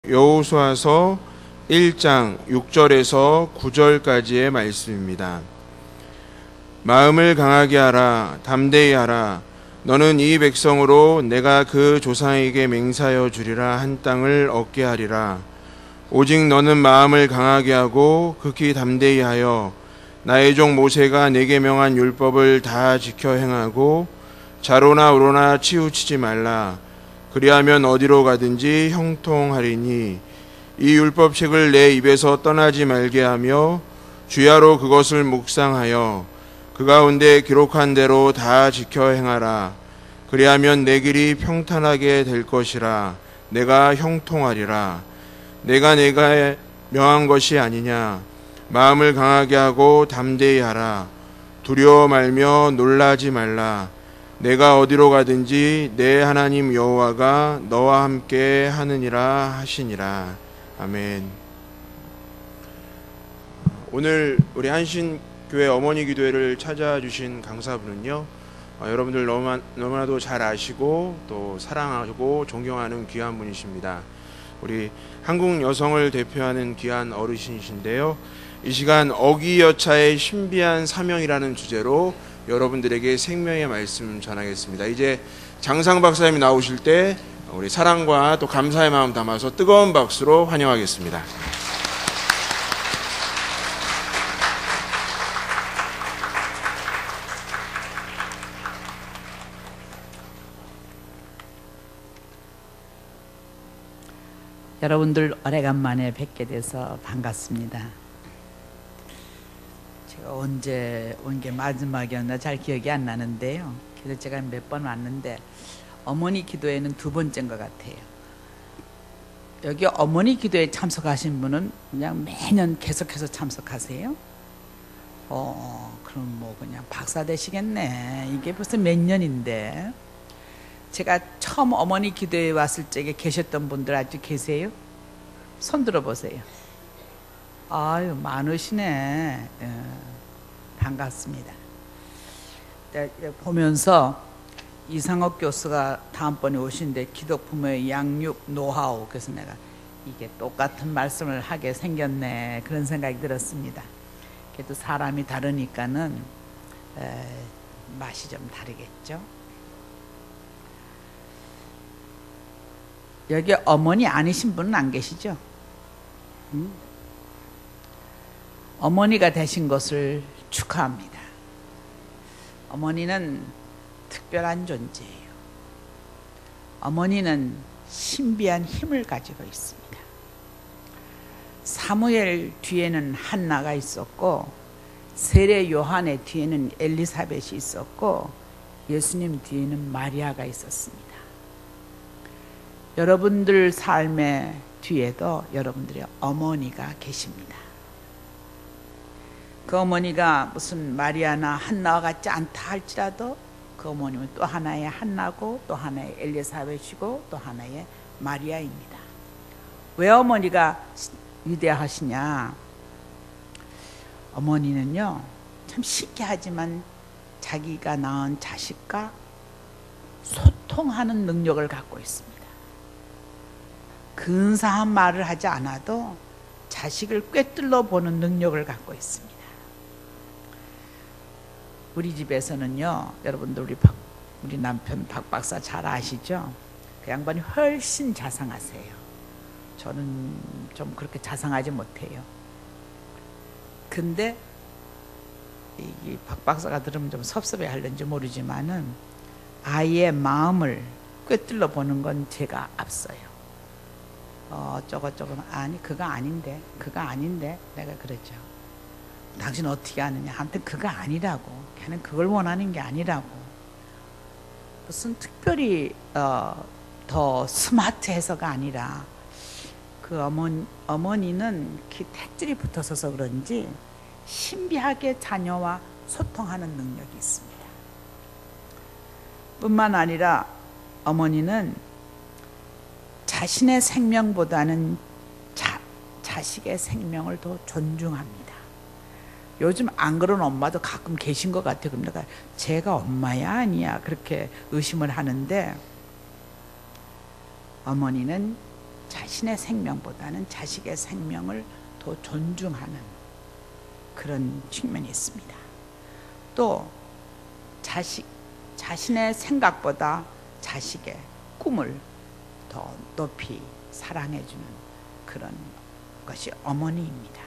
여호수아서 1장 6절에서 9절까지의 말씀입니다. 마음을 강하게 하라, 담대히 하라. 너는 이 백성으로 내가 그 조상에게 맹세하여 주리라 한 땅을 얻게 하리라. 오직 너는 마음을 강하게 하고 극히 담대히 하여 나의 종 모세가 내게 명한 율법을 다 지켜 행하고 좌로나 우로나 치우치지 말라. 그리하면 어디로 가든지 형통하리니 이 율법책을 내 입에서 떠나지 말게 하며 주야로 그것을 묵상하여 그 가운데 기록한 대로 다 지켜 행하라. 그리하면 내 길이 평탄하게 될 것이라. 내가 형통하리라. 내가 명한 것이 아니냐. 마음을 강하게 하고 담대히 하라. 두려워 말며 놀라지 말라. 내가 어디로 가든지 내 하나님 여호와가 너와 함께 하느니라 하시니라. 아멘. 오늘 우리 한신교회 어머니 기도회를 찾아주신 강사분은요, 여러분들 너무나도 잘 아시고 또 사랑하고 존경하는 귀한 분이십니다. 우리 한국 여성을 대표하는 귀한 어르신이신데요, 이 시간 어기여차의 신비한 사명이라는 주제로 여러분들에게 생명의 말씀 전하겠습니다. 이제 장상 박사님이 나오실 때 우리 사랑과 또 감사의 마음 담아서 뜨거운 박수로 환영하겠습니다. 여러분들 오래간만에 뵙게 돼서 반갑습니다. 제가 언제 온 게 마지막이었나 잘 기억이 안 나는데요. 그래서 제가 몇 번 왔는데 어머니 기도회는 두 번째인 것 같아요. 여기 어머니 기도회에 참석하신 분은 그냥 매년 계속해서 참석하세요? 그럼 뭐 그냥 박사 되시겠네. 이게 벌써 몇 년인데. 제가 처음 어머니 기도회에 왔을 적에 계셨던 분들 아직 계세요? 손 들어보세요. 아유, 많으시네. 반갑습니다. 보면서 이상옥 교수가 다음번에 오신데 기독부모의 양육 노하우, 그래서 내가 이게 똑같은 말씀을 하게 생겼네, 그런 생각이 들었습니다. 그래도 사람이 다르니까는 맛이 좀 다르겠죠. 여기 어머니 아니신 분은 안 계시죠? 어머니가 되신 것을 축하합니다. 어머니는 특별한 존재예요. 어머니는 신비한 힘을 가지고 있습니다. 사무엘 뒤에는 한나가 있었고, 세례 요한의 뒤에는 엘리사벳이 있었고, 예수님 뒤에는 마리아가 있었습니다. 여러분들 삶의 뒤에도 여러분들의 어머니가 계십니다. 그 어머니가 무슨 마리아나 한나와 같지 않다 할지라도 그 어머님은 또 하나의 한나고 또 하나의 엘리사벳이고 또 하나의 마리아입니다. 왜 어머니가 위대하시냐? 어머니는요, 참 신기하지만 자기가 낳은 자식과 소통하는 능력을 갖고 있습니다. 근사한 말을 하지 않아도 자식을 꿰뚫어 보는 능력을 갖고 있습니다. 우리 집에서는요, 여러분들 우리 남편 박 박사 잘 아시죠? 그 양반이 훨씬 자상하세요. 저는 좀 그렇게 자상하지 못해요. 근데 이 박 박사가 들으면 좀 섭섭해 할는지 모르지만은 아이의 마음을 꿰뚫어 보는 건 제가 앞서요. 저거 아니 그거 아닌데 내가 그러죠. 당신 어떻게 아느냐? 아무튼 그거 아니라고. 걔는 그걸 원하는 게 아니라고. 무슨 특별히 더 스마트해서가 아니라 그 어머니는 그 택질이 붙어서서 그런지 신비하게 자녀와 소통하는 능력이 있습니다. 뿐만 아니라 어머니는 자신의 생명보다는 자식의 생명을 더 존중합니다. 요즘 안 그런 엄마도 가끔 계신 것 같아요. 그럼 내가 제가 엄마야 아니야 그렇게 의심을 하는데, 어머니는 자신의 생명보다는 자식의 생명을 더 존중하는 그런 측면이 있습니다. 또 자신의 생각보다 자식의 꿈을 더 높이 사랑해주는 그런 것이 어머니입니다.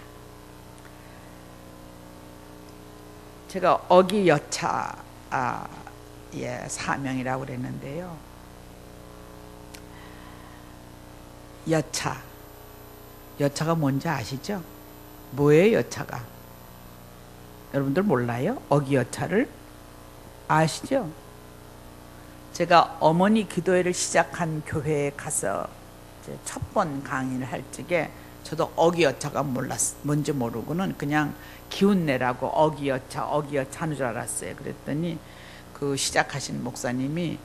제가 어기여차의 사명이라고 그랬는데요. 여차가 뭔지 아시죠? 뭐예요, 여차가? 여러분들 몰라요? 어기여차를 아시죠? 제가 어머니 기도회를 시작한 교회에 가서 첫 번 강의를 할 적에 저도 어기여차가 뭔지 모르고는 그냥 기운내라고 어기여차 하는 줄 알았어요. 그랬더니 그 시작하신 목사님이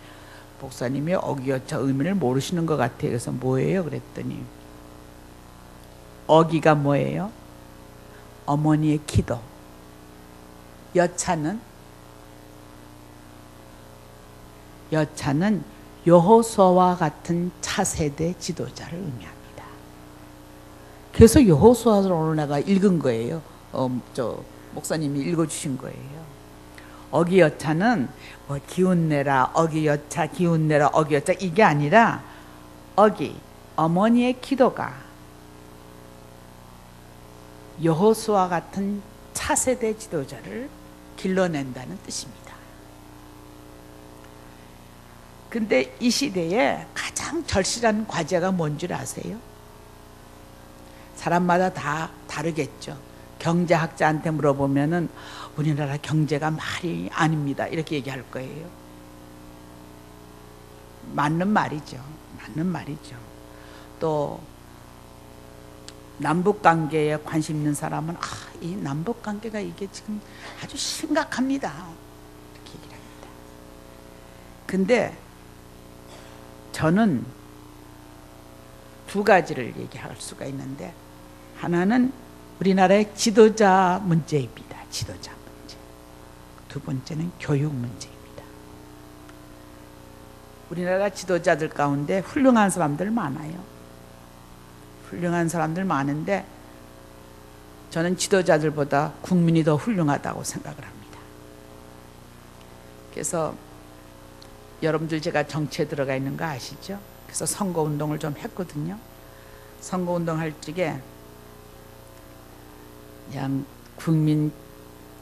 어기여차 의미를 모르시는 것 같아요. 그래서 뭐예요? 그랬더니 어기가 뭐예요? 어머니의 기도. 여차는 여호수아와 같은 차세대 지도자를 의미합니다. 그래서 여호수아를 오늘 내가 읽은 거예요. 목사님이 읽어주신 거예요. 어기여차는 뭐 기운내라 어기여차 기운내라 어기여차 이게 아니라 어머니의 기도가 여호수아 같은 차세대 지도자를 길러낸다는 뜻입니다. 근데 이 시대에 가장 절실한 과제가 뭔 줄 아세요? 사람마다 다 다르겠죠. 경제학자한테 물어보면은 우리나라 경제가 말이 아닙니다. 이렇게 얘기할 거예요. 맞는 말이죠. 또 남북관계에 관심 있는 사람은 이 남북관계가 이게 지금 아주 심각합니다. 이렇게 얘기를 합니다. 근데 저는 두 가지를 얘기할 수가 있는데 하나는 우리나라의 지도자 문제입니다. 지도자 문제. 두 번째는 교육 문제입니다. 우리나라 지도자들 가운데 훌륭한 사람들 많아요. 훌륭한 사람들 많은데 저는 지도자들보다 국민이 더 훌륭하다고 생각을 합니다. 그래서 여러분들 제가 정치에 들어가 있는 거 아시죠? 그래서 선거운동을 좀 했거든요. 선거운동 할 적에 그냥 국민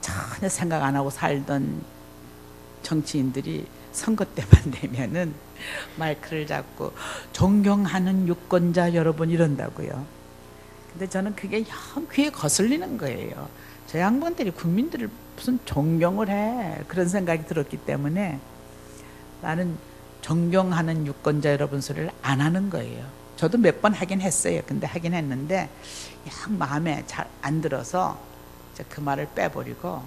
전혀 생각 안 하고 살던 정치인들이 선거 때만 되면은 마이크를 잡고 존경하는 유권자 여러분 이런다고요. 근데 저는 그게 영 귀에 거슬리는 거예요. 저 양반들이 국민들을 무슨 존경을 해. 그런 생각이 들었기 때문에 나는 존경하는 유권자 여러분 소리를 안 하는 거예요. 저도 몇 번 하긴 했어요. 근데 하긴 했는데 영 마음에 잘 안 들어서 그 말을 빼버리고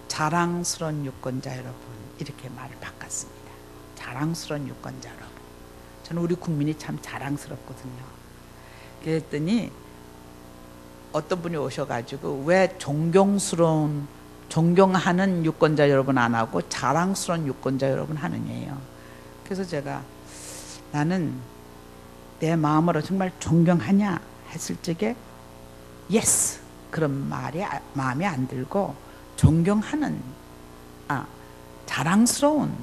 자랑스러운 유권자 여러분 이렇게 말을 바꿨습니다. 자랑스러운 유권자 여러분. 저는 우리 국민이 참 자랑스럽거든요. 그랬더니 어떤 분이 오셔가지고 왜 존경하는 유권자 여러분 안 하고 자랑스러운 유권자 여러분 하느냐요. 그래서 제가 나는 내 마음으로 정말 존경하냐 했을 적에 예스 그런 말이 마음에 안 들고 존경하는 자랑스러운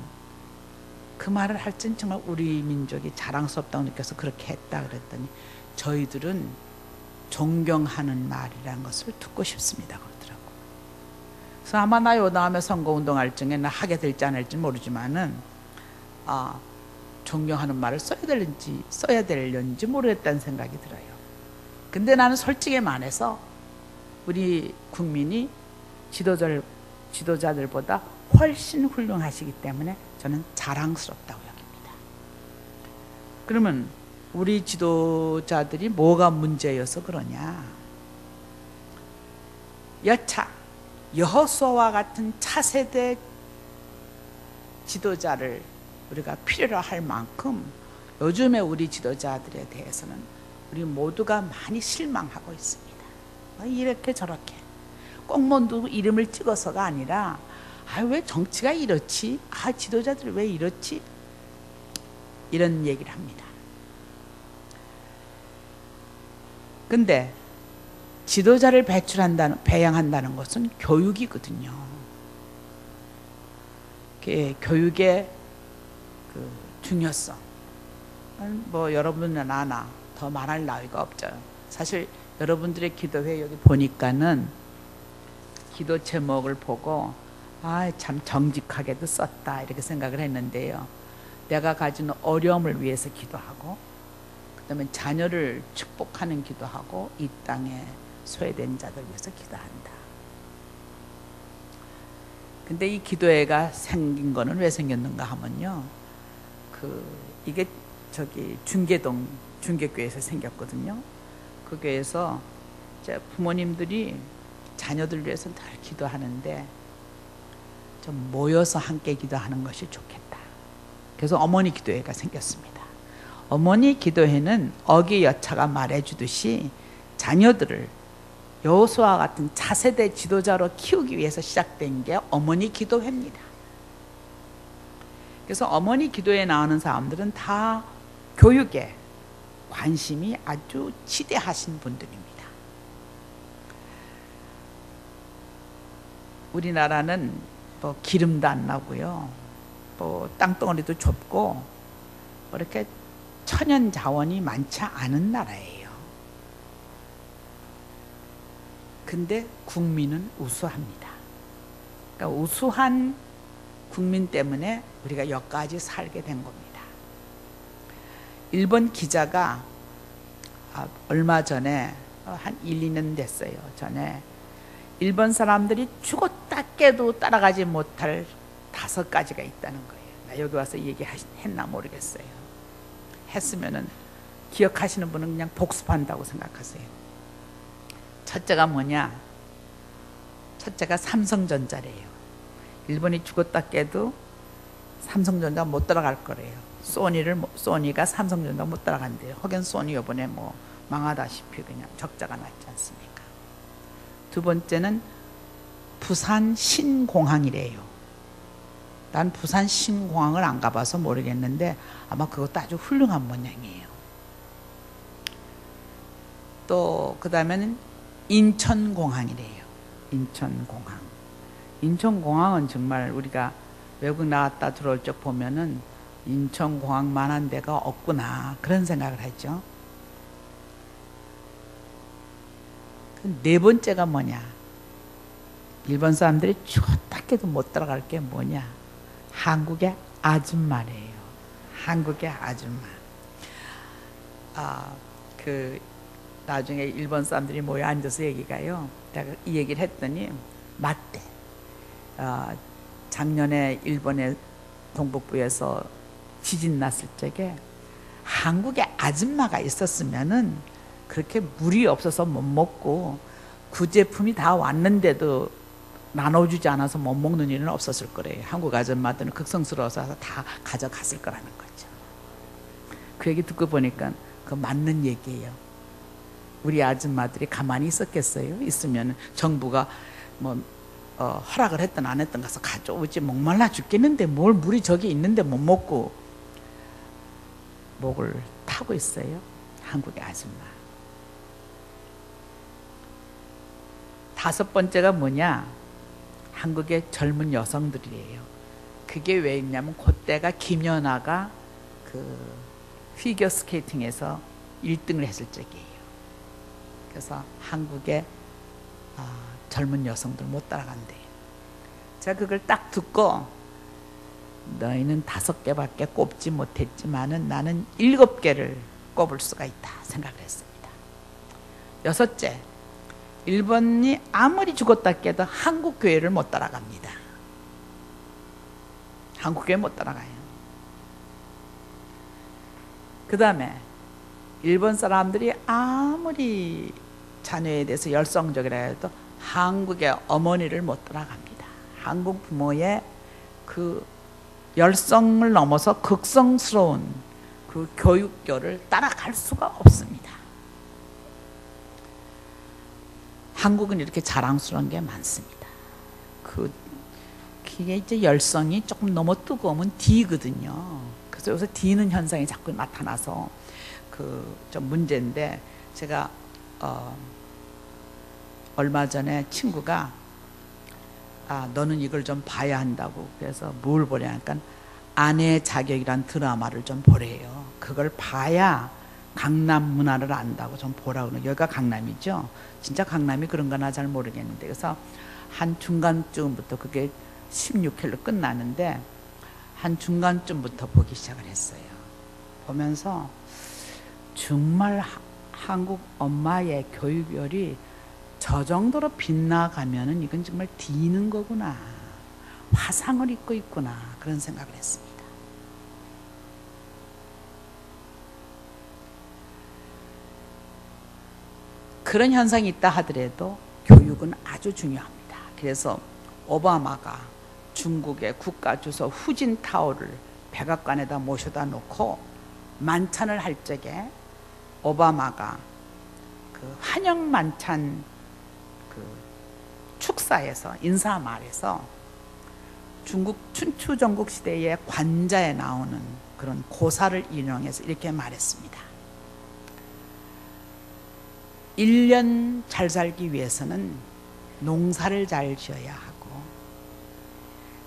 그 말을 할 땐 정말 우리 민족이 자랑스럽다고 느껴서 그렇게 했다 그랬더니 저희들은 존경하는 말이라는 것을 듣고 싶습니다 그러더라고. 그래서 아마 나 요 다음에 선거운동할 적에 나 하게 될지 안 할지 모르지만은 존경하는 말을 써야 되는지 모르겠다는 생각이 들어요. 근데 나는 솔직히 말해서 우리 국민이 지도자들보다 훨씬 훌륭하시기 때문에 저는 자랑스럽다고 여깁니다. 그러면 우리 지도자들이 뭐가 문제여서 그러냐? 여호수아와 같은 차세대 지도자를 우리가 필요로 할 만큼 요즘에 우리 지도자들에 대해서는 우리 모두가 많이 실망하고 있습니다. 이렇게 저렇게 꼭모두 이름을 찍어서가 아니라 왜 정치가 이렇지? 지도자들이 왜 이렇지? 이런 얘기를 합니다. 근데 지도자를 배양한다는 것은 교육이거든요. 교육의 그 중요성, 뭐 여러분이나 나나 더 말할 나위가 없죠. 사실 여러분들의 기도회 여기 보니까는 기도 제목을 보고 참 정직하게도 썼다 이렇게 생각을 했는데요. 내가 가진 어려움을 위해서 기도하고, 그 다음에 자녀를 축복하는 기도하고, 이 땅에 소외된 자들 위해서 기도한다. 근데 이 기도회가 생긴 거는 왜 생겼는가 하면요, 이게 중계동 중계교회에서 생겼거든요. 그 교회에서 부모님들이 자녀들 위해서 늘 기도하는데 좀 모여서 함께 기도하는 것이 좋겠다. 그래서 어머니 기도회가 생겼습니다. 어머니 기도회는 어기 여차가 말해주듯이 자녀들을 여호수아와 같은 차세대 지도자로 키우기 위해서 시작된 게 어머니 기도회입니다. 그래서 어머니 기도회에 나오는 사람들은 다 교육에 관심이 아주 지대하신 분들입니다. 우리나라는 뭐 기름도 안 나고요, 뭐 땅덩어리도 좁고 뭐 이렇게 천연 자원이 많지 않은 나라예요. 근데 국민은 우수합니다. 그러니까 우수한 국민 때문에 우리가 여기까지 살게 된 겁니다. 일본 기자가 얼마 전에 한 1, 2년 됐어요. 전에 일본 사람들이 죽었다 깨도 따라가지 못할 5가지가 있다는 거예요. 나 여기 와서 얘기했나 모르겠어요. 했으면은 기억하시는 분은 그냥 복습한다고 생각하세요. 첫째가 뭐냐? 첫째가 삼성전자래요. 일본이 죽었다 깨도 삼성전자 못 따라갈 거래요. 소니가 삼성전자 못 따라간대요. 혹은 소니 이번에 뭐 망하다시피 그냥 적자가 났지 않습니까? 두 번째는 부산 신공항이래요. 난 부산 신공항을 안 가봐서 모르겠는데 아마 그것도 아주 훌륭한 모양이에요. 또 그 다음에는 인천공항이래요. 인천공항. 인천공항은 정말 우리가 외국 나갔다 들어올 적 보면은 인천공항만한 데가 없구나 그런 생각을 했죠. 네 번째가 뭐냐? 일본 사람들이 죽었다 깨도 못 따라갈 게 뭐냐? 한국의 아줌마래요. 한국의 아줌마. 나중에 일본 사람들이 모여 앉아서 얘기가요. 내가 이 얘기를 했더니 맞대. 작년에 일본의 동북부에서 지진 났을 적에 한국에 아줌마가 있었으면은 그렇게 물이 없어서 못 먹고 구제품이 다 왔는데도 나눠주지 않아서 못 먹는 일은 없었을 거래요. 한국 아줌마들은 극성스러워서 다 가져갔을 거라는 거죠. 그 얘기 듣고 보니까 그 맞는 얘기예요. 우리 아줌마들이 가만히 있었겠어요? 있으면 정부가 뭐 허락을 했든 안 했든 가서 가져오지. 목말라 죽겠는데 뭘 물이 저기 있는데 못 먹고 목을 타고 있어요. 한국의 아줌마. 5번째가 뭐냐? 한국의 젊은 여성들이에요. 그게 왜 있냐면 그때가 김연아가 그 피겨 스케이팅에서 1등을 했을 적이에요. 그래서 한국의 젊은 여성들 못 따라간대요. 제가 그걸 딱 듣고 너희는 5개밖에 꼽지 못했지만은 나는 7개를 꼽을 수가 있다 생각을 했습니다. 6째, 일본이 아무리 죽었다 깨도 한국 교회를 못 따라갑니다. 한국 교회 못 따라가요. 그 다음에 일본 사람들이 아무리 자녀에 대해서 열성적이라 해도 한국의 어머니를 못 따라갑니다. 한국 부모의 그 열성을 넘어서 극성스러운 그 교육교를 따라갈 수가 없습니다. 한국은 이렇게 자랑스러운 게 많습니다. 그게 이제 열성이 조금 너무 뜨거우면 D거든요. 그래서 모르겠어요. 요새 뒤는 현상이 자꾸 나타나서 그 좀 문제인데, 제가 얼마 전에 친구가 너는 이걸 좀 봐야 한다고, 그래서 뭘 보냐니까 아내의 자격이란 드라마를 좀 보래요. 그걸 봐야 강남 문화를 안다고 좀 보라고. 여기가 강남이죠. 진짜 강남이 그런가나 잘 모르겠는데, 그래서 한 중간쯤부터, 그게 16회로 끝나는데 한 중간쯤부터 보기 시작을 했어요. 보면서 정말 한국 엄마의 교육열이 저 정도로 빗나가면은 이건 정말 뒤는 거구나, 화상을 입고 있구나, 그런 생각을 했습니다. 그런 현상이 있다 하더라도 교육은 아주 중요합니다. 그래서 오바마가 중국의 국가주석 후진타오를 백악관에다 모셔다 놓고 만찬을 할 적에 오바마가 그 한영 만찬 그 축사에서 인사 말에서 중국 춘추전국 시대의 관자에 나오는 그런 고사를 인용해서 이렇게 말했습니다. 1년 잘 살기 위해서는 농사를 잘 지어야 하고,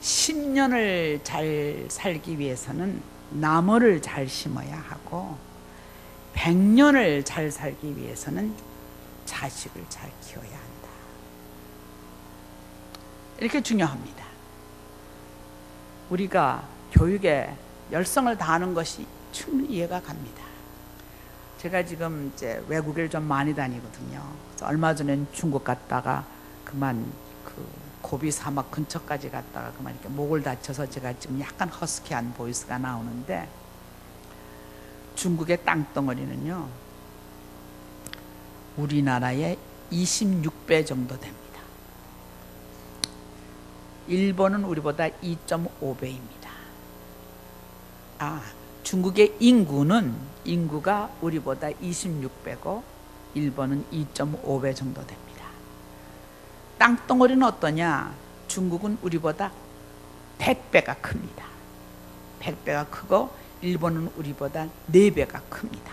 10년을 잘 살기 위해서는 나무를 잘 심어야 하고, 100년을 잘 살기 위해서는 자식을 잘 키워야 한다. 이렇게 중요합니다. 우리가 교육에 열성을 다하는 것이 충분히 이해가 갑니다. 제가 지금 이제 외국을 좀 많이 다니거든요. 그래서 얼마 전엔 중국 갔다가 그만 그 고비 사막 근처까지 갔다가 그만 이렇게 목을 다쳐서 제가 지금 약간 허스키한 보이스가 나오는데, 중국의 땅덩어리는요 우리나라의 26배 정도 됩니다. 일본은 우리보다 2.5배입니다. 중국의 인구가 우리보다 26배고 일본은 2.5배 정도 됩니다. 땅덩어리는 어떠냐? 중국은 우리보다 100배가 큽니다. 100배가 크고 일본은 우리보다 4배가 큽니다.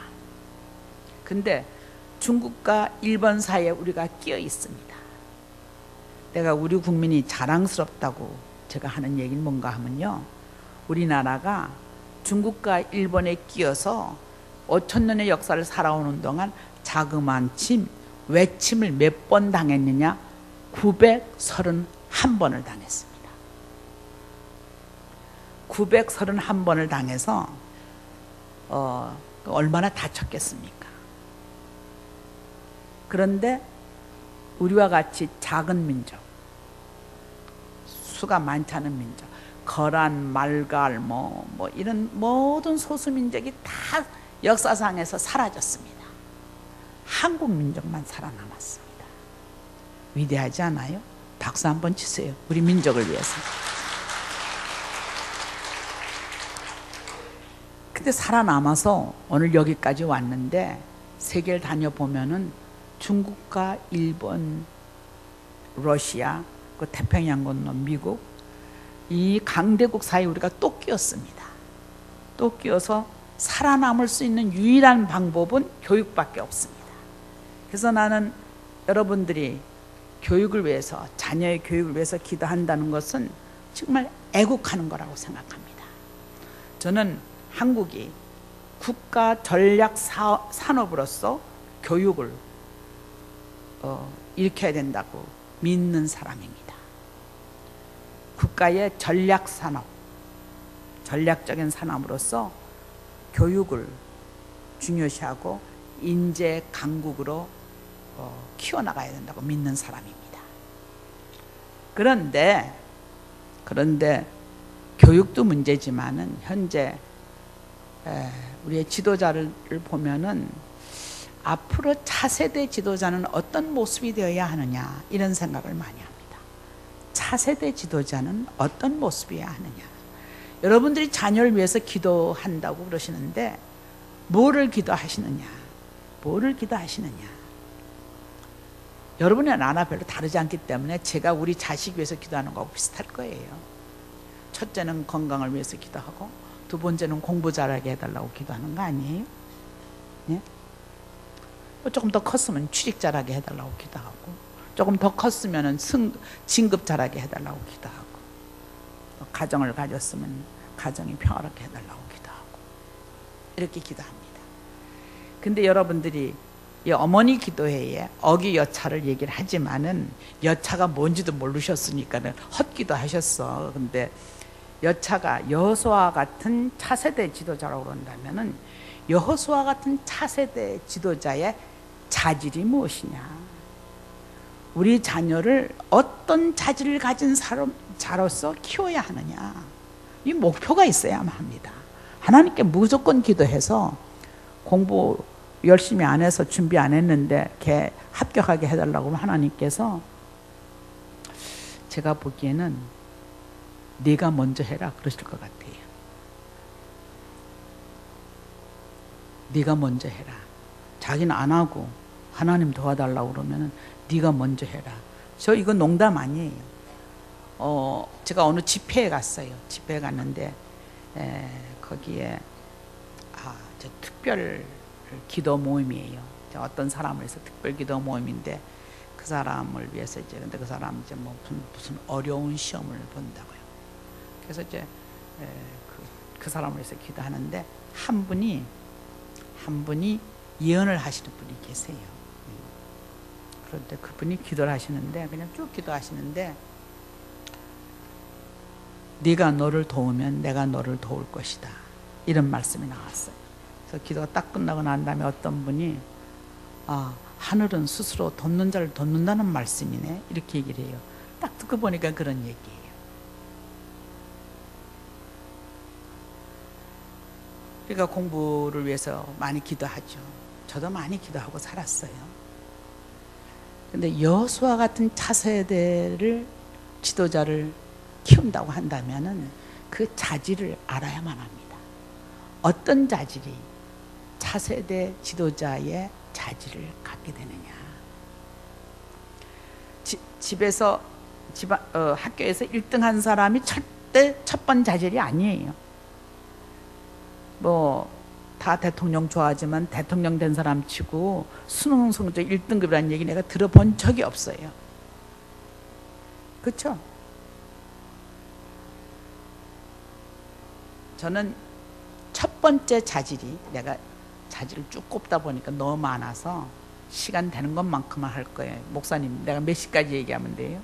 근데 중국과 일본 사이에 우리가 끼어 있습니다. 내가 우리 국민이 자랑스럽다고 제가 하는 얘기는 뭔가 하면요, 우리나라가 중국과 일본에 끼어서 5,000년의 역사를 살아오는 동안 자그마한 외침을 몇 번 당했느냐? 931번을 당했습니다. 931번을 당해서 얼마나 다쳤겠습니까? 그런데 우리와 같이 작은 민족, 수가 많지 않은 민족, 거란, 말갈, 뭐 이런 모든 소수민족이 다 역사상에서 사라졌습니다. 한국 민족만 살아남았습니다. 위대하지 않아요? 박수 한번 치세요. 우리 민족을 위해서. 근데 살아남아서 오늘 여기까지 왔는데, 세계를 다녀보면은 중국과 일본, 러시아, 그 태평양 건너 미국, 이 강대국 사이에 우리가 또 끼었습니다. 또 끼어서 살아남을 수 있는 유일한 방법은 교육밖에 없습니다. 그래서 나는 여러분들이 교육을 위해서, 자녀의 교육을 위해서 기도한다는 것은 정말 애국하는 거라고 생각합니다. 저는 한국이 국가 전략 산업으로서 교육을 일으켜야 된다고 믿는 사람입니다. 국가의 전략 산업, 전략적인 산업으로서 교육을 중요시하고 인재 강국으로 키워나가야 된다고 믿는 사람입니다. 그런데 교육도 문제지만은 현재 우리의 지도자를 보면은 앞으로 차세대 지도자는 어떤 모습이 되어야 하느냐, 이런 생각을 많이 합니다. 차세대 지도자는 어떤 모습이어야 하느냐. 여러분들이 자녀를 위해서 기도한다고 그러시는데 뭐를 기도하시느냐? 여러분의 나나 별로 다르지 않기 때문에 제가 우리 자식 위해서 기도하는 거하고 비슷할 거예요. 첫째는 건강을 위해서 기도하고, 두 번째는 공부 잘하게 해달라고 기도하는 거 아니에요? 예? 조금 더 컸으면 취직 잘하게 해달라고 기도하고, 조금 더 컸으면 진급 잘하게 해달라고 기도하고, 가정을 가졌으면 가정이 평화롭게 해달라고 기도하고, 이렇게 기도합니다. 근데 여러분들이 이 어머니 기도회에 어기여차를 얘기를 하지만은 여차가 뭔지도 모르셨으니까는 헛기도 하셨어. 근데 여차가 여호수아 같은 차세대 지도자라고 그런다면은 여호수아 같은 차세대 지도자의 자질이 무엇이냐? 우리 자녀를 어떤 자질을 가진 자로서 키워야 하느냐? 이 목표가 있어야만 합니다. 하나님께 무조건 기도해서 공부 열심히 안 해서 준비 안 했는데 걔 합격하게 해달라고 하면 하나님께서 제가 보기에는 네가 먼저 해라 그러실 것 같아요. 네가 먼저 해라. 자기는 안 하고 하나님 도와달라고 그러면 네가 먼저 해라. 저 이거 농담 아니에요. 제가 어느 집회에 갔어요. 집회에 갔는데 거기에 저 특별 기도 모임이에요. 어떤 사람을 위해서 특별 기도 모임인데 그 사람을 위해서 이제 근데 그 사람 이제 뭐 무슨 어려운 시험을 본다고요. 그래서 이제 그 사람을 위해서 기도하는데 한 분이 예언을 하시는 분이 계세요. 그런데 그분이 기도를 하시는데 그냥 쭉 기도하시는데 네가 너를 도우면 내가 너를 도울 것이다. 이런 말씀이 나왔어요. 그래서 기도가 딱 끝나고 난 다음에 어떤 분이 하늘은 스스로 돕는 자를 돕는다는 말씀이네. 이렇게 얘기를 해요. 딱 듣고 보니까 그런 얘기예요. 그러니까 공부를 위해서 많이 기도하죠. 저도 많이 기도하고 살았어요. 근데 여호수아 같은 차세대를 지도자를 키운다고 한다면은 그 자질을 알아야만 합니다. 어떤 자질이 차세대 지도자의 자질을 갖게 되느냐. 집에서 학교에서 1등 한 사람이 절대 첫 번 자질이 아니에요. 뭐 다 대통령 좋아하지만 대통령 된 사람 치고 수능 성적 1등급이라는 얘기 내가 들어본 적이 없어요. 그렇죠? 저는 첫 번째 자질이 내가 자질을 쭉 꼽다 보니까 너무 많아서 시간 되는 것만큼만 할 거예요. 목사님 내가 몇 시까지 얘기하면 돼요?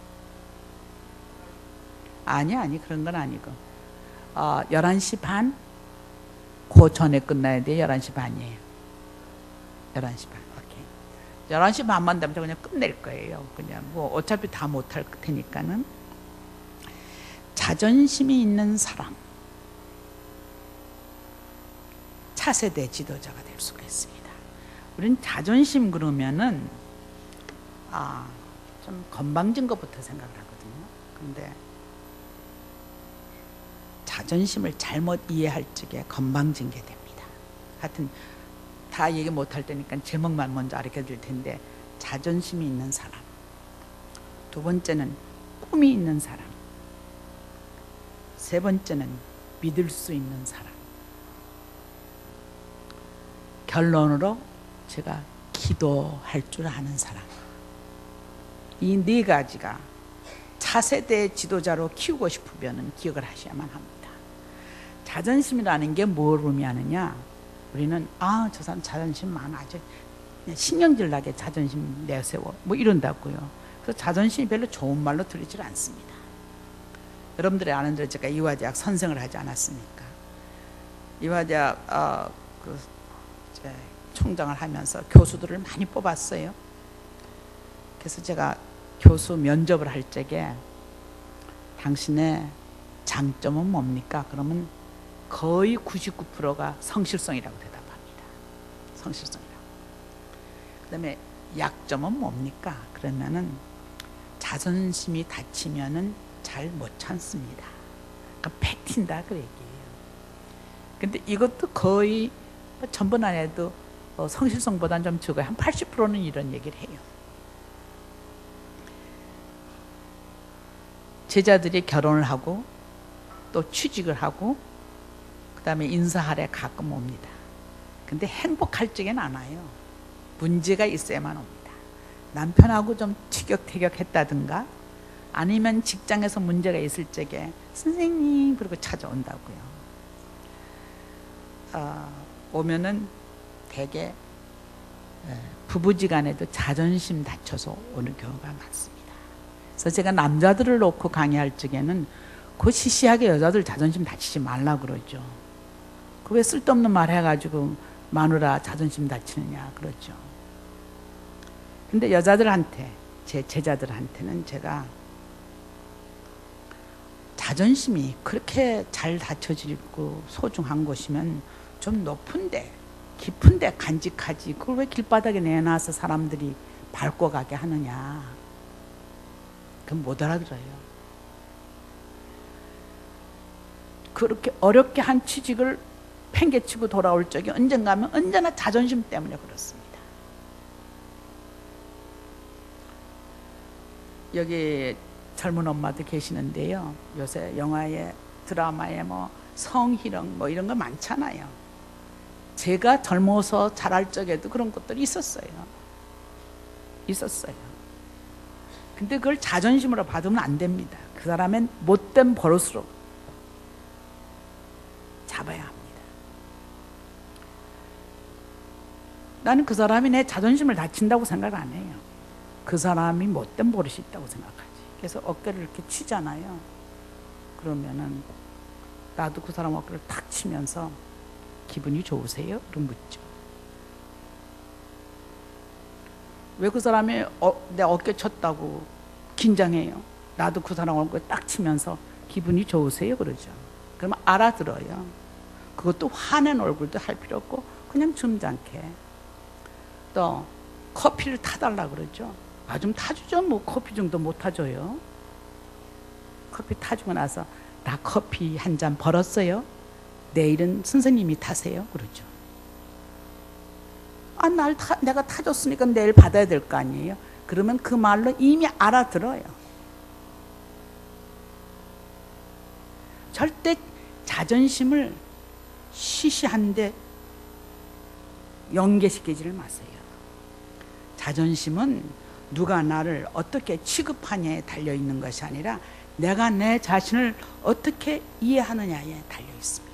아니 그런 건 아니고 11시 반? 그 전에 끝나야 돼요. 11시 반이에요. 11시 반. 오케이. 11시 반만 되면 그냥 끝낼 거예요. 그냥 뭐 어차피 다 못할 테니까는. 자존심이 있는 사람. 차세대 지도자가 될 수가 있습니다. 우리는 자존심 그러면은 좀 건방진 것부터 생각을 하거든요. 근데 자존심을 잘못 이해할 적에 건방진 게 됩니다. 하여튼 다 얘기 못할 테니까 제목만 먼저 알려 줄 텐데 자존심이 있는 사람. 두 번째는 꿈이 있는 사람. 세 번째는 믿을 수 있는 사람. 결론으로 제가 기도할 줄 아는 사람. 이 네 가지가 차세대 지도자로 키우고 싶으면 기억을 하셔야만 합니다. 자존심이라는 게 뭘 의미하느냐? 우리는 저 사람 자존심 많아. 아주 신경질 나게 자존심 내세워. 뭐 이런다고요. 그래서 자존심이 별로 좋은 말로 들리질 않습니다. 여러분들이 아는 대로 제가 이화대학 선생을 하지 않았습니까? 이화대학 총장을 하면서 교수들을 많이 뽑았어요. 그래서 제가 교수 면접을 할 적에 당신의 장점은 뭡니까? 그러면 거의 99%가 성실성이라고 대답합니다. 성실성이라고. 그 다음에 약점은 뭡니까? 그러면은 자존심이 다치면은 잘 못 참습니다. 그러니까 팩틴다 그 얘기예요. 근데 이것도 거의 전번 안 해도 성실성보다는 좀 적어요. 한 80%는 이런 얘기를 해요. 제자들이 결혼을 하고 또 취직을 하고 그다음에 인사하래 가끔 옵니다. 근데 행복할 적엔 안 와요. 문제가 있어야만 옵니다. 남편하고 좀 티격태격했다든가 아니면 직장에서 문제가 있을 적에 선생님 그러고 찾아온다고요. 오면은 되게 부부지간에도 자존심 다쳐서 오는 경우가 많습니다. 그래서 제가 남자들을 놓고 강의할 적에는 그 시시하게 여자들 자존심 다치지 말라 그러죠. 그 왜 쓸데없는 말 해가지고 마누라 자존심 다치느냐 그러죠. 근데 여자들한테 제 제자들한테는 제가 자존심이 그렇게 잘 다쳐지고 소중한 것이면 좀 높은데 깊은데 간직하지 그걸 왜 길바닥에 내놔서 사람들이 밟고 가게 하느냐. 그건 못 알아들어요. 그렇게 어렵게 한 취직을 팽개치고 돌아올 적이 언젠가 하면 언제나 자존심 때문에 그렇습니다. 여기 젊은 엄마도 계시는데요. 요새 영화에 드라마에 뭐 성희롱 뭐 이런 거 많잖아요. 제가 젊어서 자랄 적에도 그런 것들이 있었어요. 근데 그걸 자존심으로 받으면 안 됩니다. 그 사람은 못된 버릇으로 잡아야 합니다. 나는 그 사람이 내 자존심을 다친다고 생각 안 해요. 그 사람이 못된 버릇이 있다고 생각하지. 그래서 어깨를 이렇게 치잖아요. 그러면은 나도 그 사람 어깨를 탁 치면서 기분이 좋으세요? 그럼 묻죠. 왜 그 사람이 내 어깨 쳤다고 긴장해요? 나도 그 사람 얼굴에 딱 치면서 기분이 좋으세요? 그러죠. 그러면 알아들어요. 그것도 화낸 얼굴도 할 필요 없고 그냥 점잖게. 또 커피를 타달라 그러죠. 좀 타주죠. 뭐 커피 정도 못 타줘요. 커피 타주고 나서 나 커피 한 잔 벌었어요. 내일은 선생님이 타세요. 그러죠. 내가 타줬으니까 내일 받아야 될 거 아니에요. 그러면 그 말로 이미 알아들어요. 절대 자존심을 시시한데 연계시키지를 마세요. 자존심은 누가 나를 어떻게 취급하냐에 달려있는 것이 아니라 내가 내 자신을 어떻게 이해하느냐에 달려있습니다.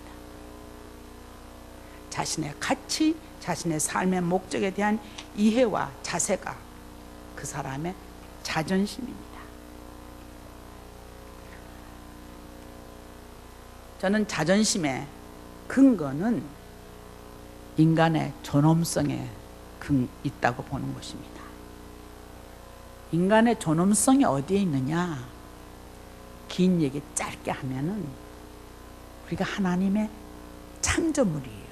자신의 가치, 자신의 삶의 목적에 대한 이해와 자세가 그 사람의 자존심입니다. 저는 자존심의 근거는 인간의 존엄성에 있다고 보는 것입니다. 인간의 존엄성이 어디에 있느냐? 긴 얘기 짧게 하면은 우리가 하나님의 창조물이에요.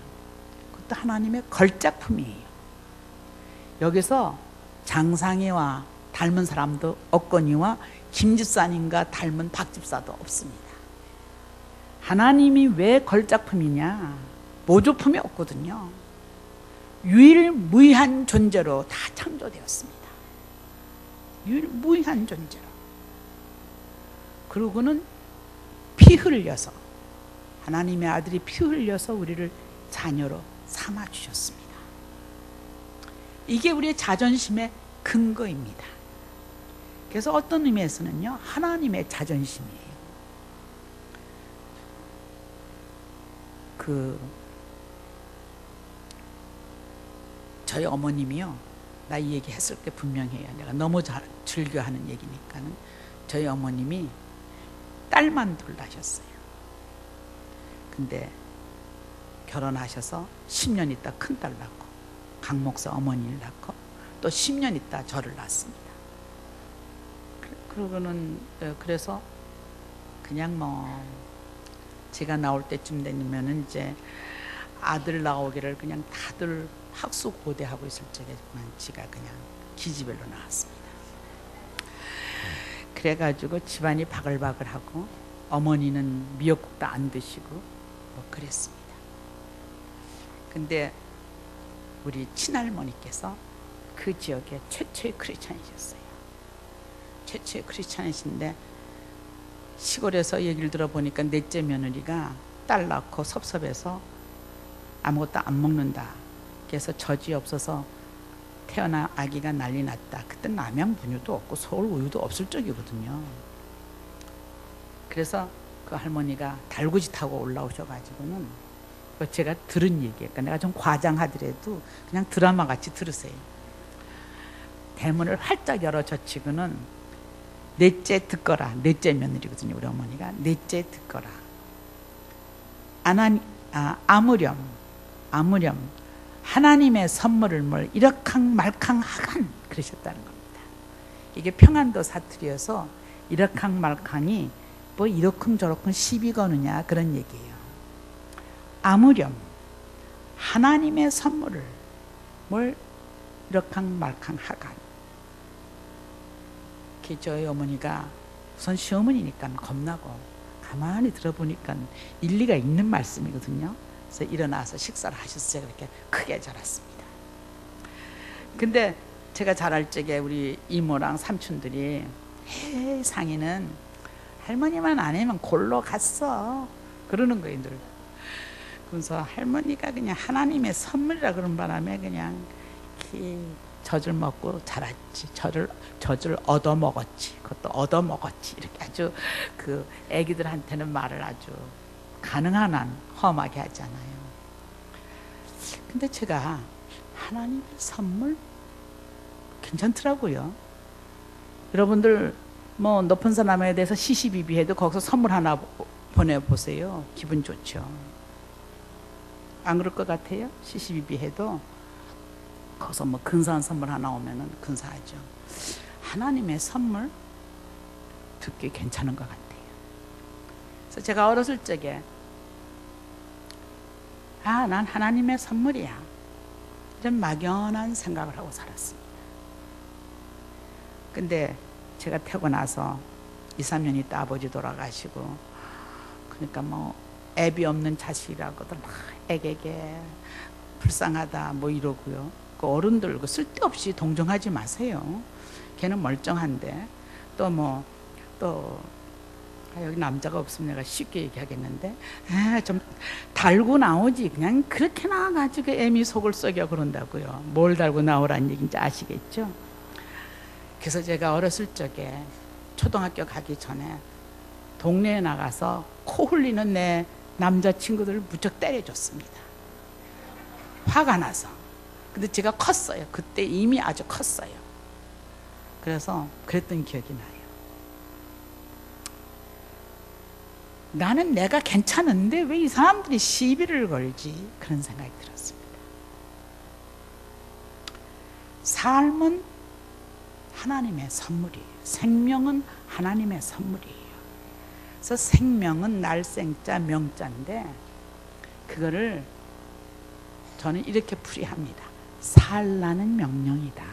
그것도 하나님의 걸작품이에요. 여기서 장상희와 닮은 사람도 없거니와 김집사님과 닮은 박집사도 없습니다. 하나님이 왜 걸작품이냐? 모조품이 없거든요. 유일무이한 존재로 다 창조되었습니다. 유일무이한 존재로. 그리고는 피 흘려서 하나님의 아들이 피 흘려서 우리를 자녀로 삼아 주셨습니다. 이게 우리의 자존심의 근거입니다. 그래서 어떤 의미에서는요, 하나님의 자존심이에요. 저희 어머님이요, 나 이 얘기 했을 때 분명해요. 내가 너무 즐겨하는 얘기니까는. 저희 어머님이 딸만 둘 낳으셨어요. 근데 결혼하셔서 10년 있다 큰딸 낳고 강 목사 어머니를 낳고 또 10년 있다 저를 낳습니다. 그래서 그냥 뭐 제가 나올 때쯤 되면은 이제 아들 나오기를 그냥 다들 학수고대하고 있을 적에만 지가 그냥 기집애로 나왔습니다. 그래가지고 집안이 바글바글하고 어머니는 미역국도 안 드시고 뭐 그랬습니다. 근데 우리 친할머니께서 그 지역의 최초의 크리스찬이셨어요. 최초의 크리스찬이신데 시골에서 얘기를 들어보니까 넷째 며느리가 딸 낳고 섭섭해서 아무것도 안 먹는다. 그래서 젖이 없어서 태어난 아기가 난리 났다. 그때 남양 분유도 없고 서울 우유도 없을 적이거든요. 그래서 그 할머니가 달구지 타고 올라오셔가지고는 제가 들은 얘기예요. 그러니까 내가 좀 과장하더라도 그냥 드라마 같이 들으세요. 대문을 활짝 열어 젖히고는 넷째 듣거라. 넷째 며느리거든요. 우리 어머니가 넷째 듣거라. 아무렴 하나님의 선물을 뭘 이럭캉말캉하간 그러셨다는 겁니다. 이게 평안도 사투리여서 이럭캉말캉이 뭐 이러쿵저러쿵 시비 거느냐 그런 얘기예요. 아무렴 하나님의 선물을 뭘 이럭캉말캉하간. 저희 어머니가 우선 시어머니니까 겁나고 가만히 들어보니까 일리가 있는 말씀이거든요. 그래서 일어나서 식사를 하셨어요. 그렇게 크게 자랐습니다. 근데 제가 자랄 적에 우리 이모랑 삼촌들이 헤이 상이는 할머니만 아니면 골로 갔어 그러는 거예요. 늘. 그래서 할머니가 그냥 하나님의 선물이라 그런 바람에 그냥 젖을 먹고 자랐지. 젖을 얻어먹었지. 그것도 얻어먹었지. 이렇게 아주 그 애기들한테는 말을 아주 가능한 한 험하게 하잖아요. 근데 제가 하나님의 선물 괜찮더라고요. 여러분들 뭐 높은 사람에 대해서 시시비비해도 거기서 선물 하나 보내보세요. 기분 좋죠. 안 그럴 것 같아요? 시시비비해도 거기서 뭐 근사한 선물 하나 오면은 근사하죠. 하나님의 선물 듣기 괜찮은 것 같아요. 그래서 제가 어렸을 적에 난 하나님의 선물이야 이런 막연한 생각을 하고 살았습니다. 근데 제가 태어나서 2, 3년 있다 아버지 돌아가시고 그러니까 뭐 애비 없는 자식이라고들 막 애게게 불쌍하다 뭐 이러고요. 그 어른들 쓸데없이 동정하지 마세요. 걔는 멀쩡한데 또 여기 남자가 없으면 내가 쉽게 얘기하겠는데 좀 달고 나오지 그냥 그렇게 나와가지고 애미 속을 썩여 그런다고요. 뭘 달고 나오라는 얘기인지 아시겠죠? 그래서 제가 어렸을 적에 초등학교 가기 전에 동네에 나가서 코 흘리는 내 남자친구들을 무척 때려줬습니다. 화가 나서. 근데 제가 컸어요. 그때 이미 아주 컸어요. 그래서 그랬던 기억이 나요. 나는 내가 괜찮은데 왜 이 사람들이 시비를 걸지? 그런 생각이 들었습니다. 삶은 하나님의 선물이에요. 생명은 하나님의 선물이에요. 그래서 생명은 날생자 명자인데 그거를 저는 이렇게 풀이합니다. 살라는 명령이다.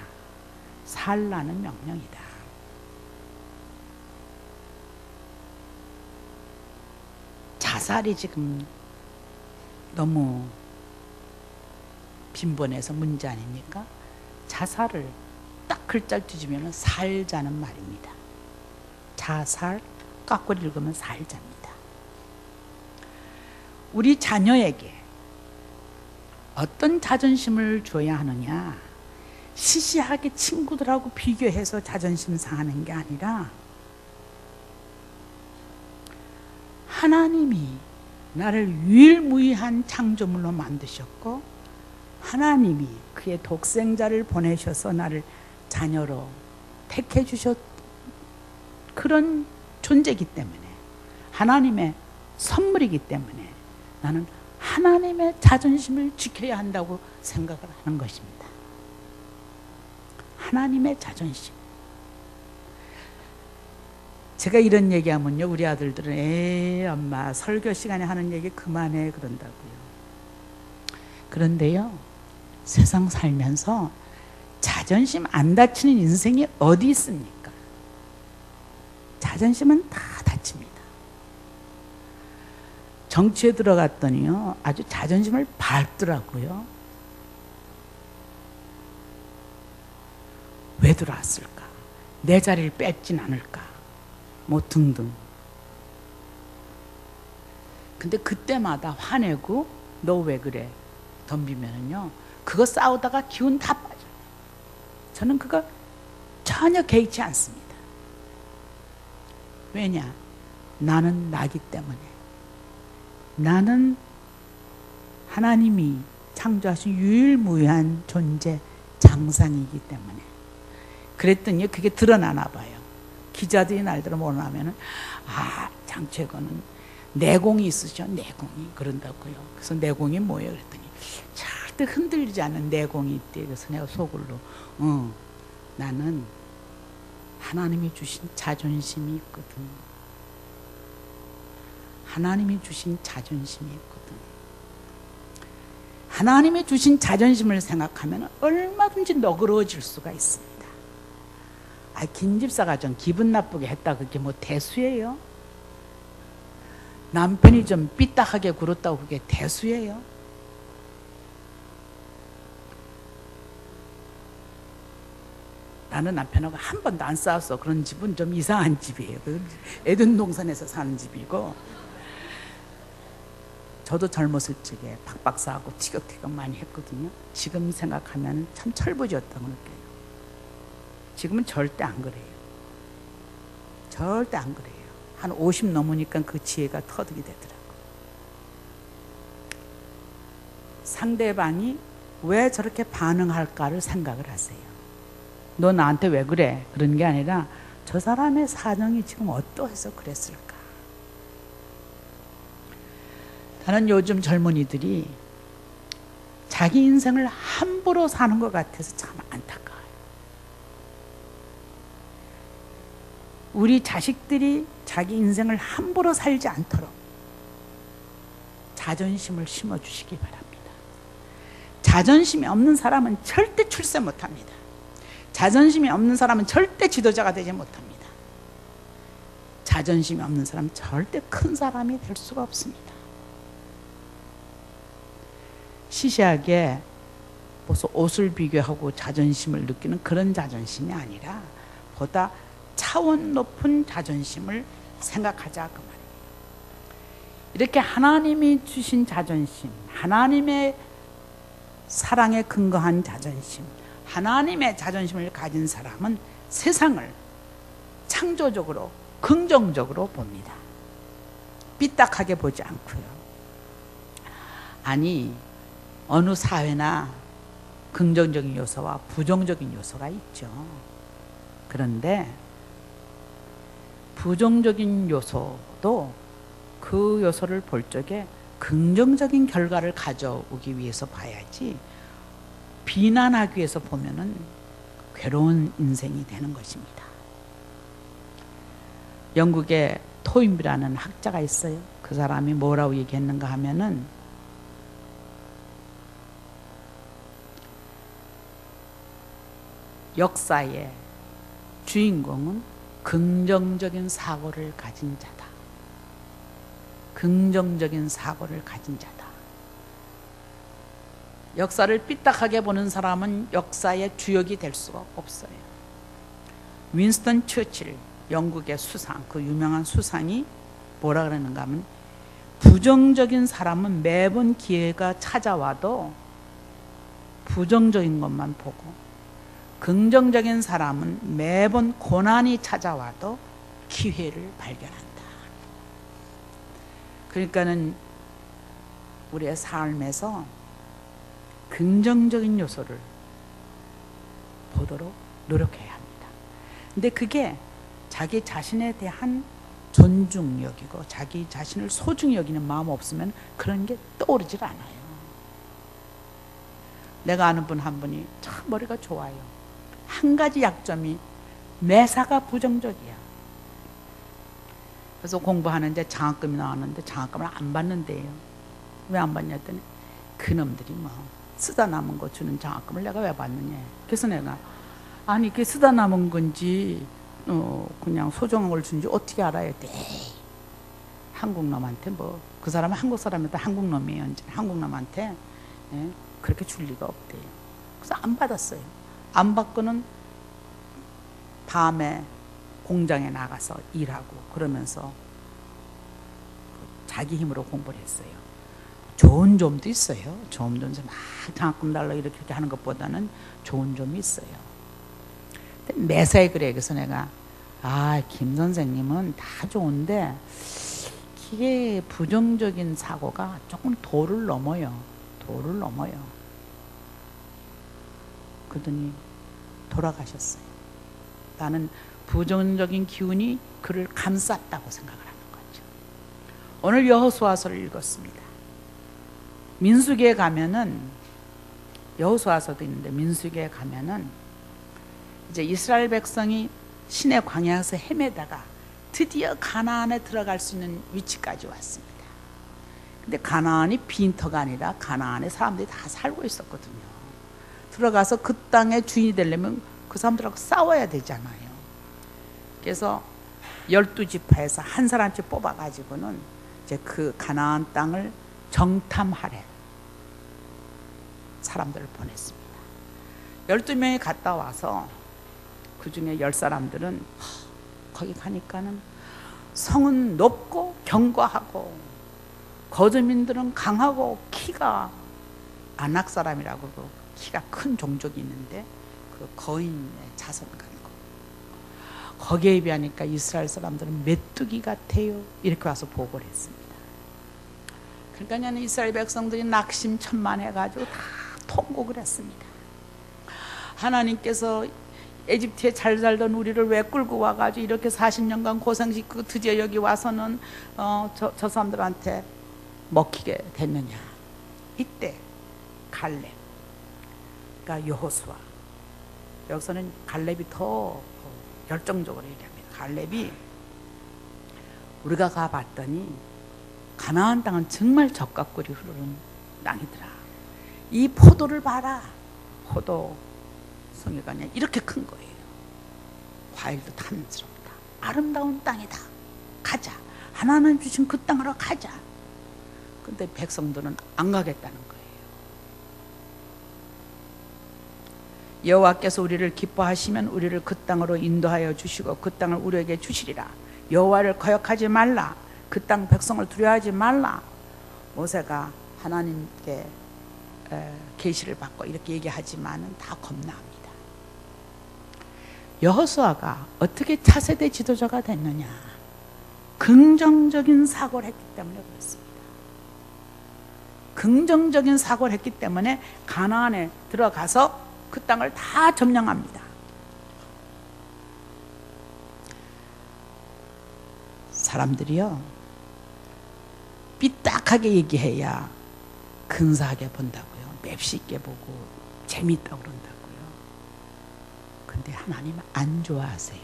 살라는 명령이다. 자살이 지금 너무 빈번해서 문제 아닙니까? 자살을 딱 글자를 뒤집으면 살자는 말입니다. 자살, 거꾸로 읽으면 살자입니다. 우리 자녀에게 어떤 자존심을 줘야 하느냐? 시시하게 친구들하고 비교해서 자존심 상하는 게 아니라 하나님이 나를 유일무이한 창조물로 만드셨고 하나님이 그의 독생자를 보내셔서 나를 자녀로 택해 주셨 그런 존재이기 때문에 하나님의 선물이기 때문에 나는 하나님의 자존심을 지켜야 한다고 생각을 하는 것입니다. 하나님의 자존심. 제가 이런 얘기하면요 우리 아들들은 에이 엄마 설교 시간에 하는 얘기 그만해 그런다고요. 그런데요 세상 살면서 자존심 안 다치는 인생이 어디 있습니까? 자존심은 다 다칩니다. 정치에 들어갔더니요 아주 자존심을 밟더라고요. 왜 들어왔을까? 내 자리를 뺏진 않을까? 뭐 등등. 근데 그때마다 화내고 너 왜 그래 덤비면은요, 그거 싸우다가 기운 다 빠져요. 저는 그거 전혀 개의치 않습니다. 왜냐? 나는 나기 때문에. 나는 하나님이 창조하신 유일무이한 존재, 장상이기 때문에. 그랬더니 그게 드러나나 봐요. 기자들이 날들어 모르면은, 아, 장채건은 내공이 있으셔, 내공이. 그런다고요. 그래서 내공이 뭐예요? 그랬더니 절대 흔들리지 않는 내공이 있대. 그래서 내가 속으로, 나는 하나님이 주신 자존심이 있거든. 하나님이 주신 자존심이 있거든. 하나님이 주신 자존심을 생각하면 얼마든지 너그러워질 수가 있습니다. 아, 김 집사가 좀 기분 나쁘게 했다, 그게 뭐 대수예요? 남편이 좀 삐딱하게 굴었다고 그게 대수예요? 나는 남편하고 한 번도 안 싸웠어. 그런 집은 좀 이상한 집이에요. 애든동산에서 사는 집이고, 저도 젊었을 적에 팍팍 싸우고 티격태격 많이 했거든요. 지금 생각하면 참 철부지였다고 느껴요. 지금은 절대 안 그래요. 절대 안 그래요. 한 50 넘으니까 그 지혜가 터득이 되더라고요. 상대방이 왜 저렇게 반응할까를 생각을 하세요. 너 나한테 왜 그래? 그런 게 아니라 저 사람의 사정이 지금 어떠해서 그랬을까? 나는 요즘 젊은이들이 자기 인생을 함부로 사는 것 같아서 참 안타까워요. 우리 자식들이 자기 인생을 함부로 살지 않도록 자존심을 심어주시기 바랍니다. 자존심이 없는 사람은 절대 출세 못합니다. 자존심이 없는 사람은 절대 지도자가 되지 못합니다. 자존심이 없는 사람은 절대 큰 사람이 될 수가 없습니다. 시시하게 무슨 옷을 비교하고 자존심을 느끼는 그런 자존심이 아니라 보다 차원 높은 자존심을 생각하자, 그 말이에요. 이렇게 하나님이 주신 자존심, 하나님의 사랑에 근거한 자존심, 하나님의 자존심을 가진 사람은 세상을 창조적으로 긍정적으로 봅니다. 삐딱하게 보지 않고요. 아니, 어느 사회나 긍정적인 요소와 부정적인 요소가 있죠. 그런데 부정적인 요소도 그 요소를 볼 적에 긍정적인 결과를 가져오기 위해서 봐야지, 비난하기 위해서 보면은 괴로운 인생이 되는 것입니다. 영국에 토인비라는 학자가 있어요. 그 사람이 뭐라고 얘기했는가 하면은, 역사의 주인공은 긍정적인 사고를 가진 자다. 긍정적인 사고를 가진 자다. 역사를 삐딱하게 보는 사람은 역사의 주역이 될 수가 없어요. 윈스턴 처칠, 영국의 수상, 그 유명한 수상이 뭐라 그러는가 하면, 부정적인 사람은 매번 기회가 찾아와도 부정적인 것만 보고, 긍정적인 사람은 매번 고난이 찾아와도 기회를 발견한다. 그러니까는 우리의 삶에서 긍정적인 요소를 보도록 노력해야 합니다. 근데 그게 자기 자신에 대한 존중력이고 자기 자신을 소중히 여기는 마음 없으면 그런 게 떠오르질 않아요. 내가 아는 분 한 분이 참 머리가 좋아요. 한 가지 약점이 매사가 부정적이야. 그래서 공부하는데 장학금이 나왔는데 장학금을 안 받는데요. 왜 안 받냐 했더니 그놈들이 뭐 쓰다 남은 거 주는 장학금을 내가 왜 받느냐. 그래서 내가 아니 그게 쓰다 남은 건지 그냥 소중한 걸 준지 어떻게 알아야 돼. 한국 놈한테 뭐 그 사람은 한국 사람이다. 한국 놈이에요. 한국 놈한테 그렇게 줄 리가 없대요. 그래서 안 받았어요. 안 받고는 밤에 공장에 나가서 일하고 그러면서 자기 힘으로 공부를 했어요. 좋은 점도 있어요. 좋은 점도 막 장학금 달라 이렇게 하는 것보다는 좋은 점이 있어요. 근데 매사에 그래. 그래서 내가 김 선생님은 다 좋은데 이게 부정적인 사고가 조금 도를 넘어요. 도를 넘어요. 그러더니 돌아가셨어요. 나는 부정적인 기운이 그를 감쌌다고 생각을 하는 거죠. 오늘 여호수아서를 읽었습니다. 민수기에 가면은 여호수아서도 있는데 민수기에 가면은 이제 이스라엘 백성이 시내 광야에서 헤매다가 드디어 가나안에 들어갈 수 있는 위치까지 왔습니다. 근데 가나안이 빈터가 아니라 가나안에 사람들이 다 살고 있었거든요. 들어가서 그 땅의 주인이 되려면 그 사람들하고 싸워야 되잖아요. 그래서 12지파에서 한 사람씩 뽑아가지고는 이제 그 가나안 땅을 정탐하래 사람들을 보냈습니다. 12명이 갔다 와서 그 중에 10사람들은 거기 가니까는 성은 높고 견고하고 거주민들은 강하고 키가 아낙 사람이라고 키가 큰 종족이 있는데 그 거인의 자손 같고 거기에 비하니까 이스라엘 사람들은 메뚜기 같아요. 이렇게 와서 보고를 했습니다. 그러니까 이스라엘 백성들이 낙심천만해가지고 다 통곡을 했습니다. 하나님께서 에집트에 잘 살던 우리를 왜 끌고 와가지고 이렇게 40년간 고생시키고 드디어 여기 와서는 저 사람들한테 먹히게 됐느냐. 이때 갈렙, 그러니까 여호수아, 여기서는 갈렙이 더 열정적으로 얘기합니다. 갈렙이 우리가 가봤더니 가나안 땅은 정말 적각꿀이 흐르는 땅이더라. 이 포도를 봐라. 포도 성회가 그냥 이렇게 큰 거예요. 과일도 탐스럽다. 아름다운 땅이다. 가자. 하나님 주신 그 땅으로 가자. 근데 백성들은 안 가겠다는 거예요. 여호와께서 우리를 기뻐하시면 우리를 그 땅으로 인도하여 주시고 그 땅을 우리에게 주시리라. 여호와를 거역하지 말라. 그 땅 백성을 두려워하지 말라. 모세가 하나님께 계시를 받고 이렇게 얘기하지만은 다 겁납니다. 여호수아가 어떻게 차세대 지도자가 됐느냐? 긍정적인 사고를 했기 때문에 그렇습니다. 긍정적인 사고를 했기 때문에 가나안에 들어가서 그 땅을 다 점령합니다. 사람들이요 삐딱하게 얘기해야 근사하게 본다고요. 맵시 있게 보고 재미있다고 그런다고요. 근데 하나님은 안 좋아하세요.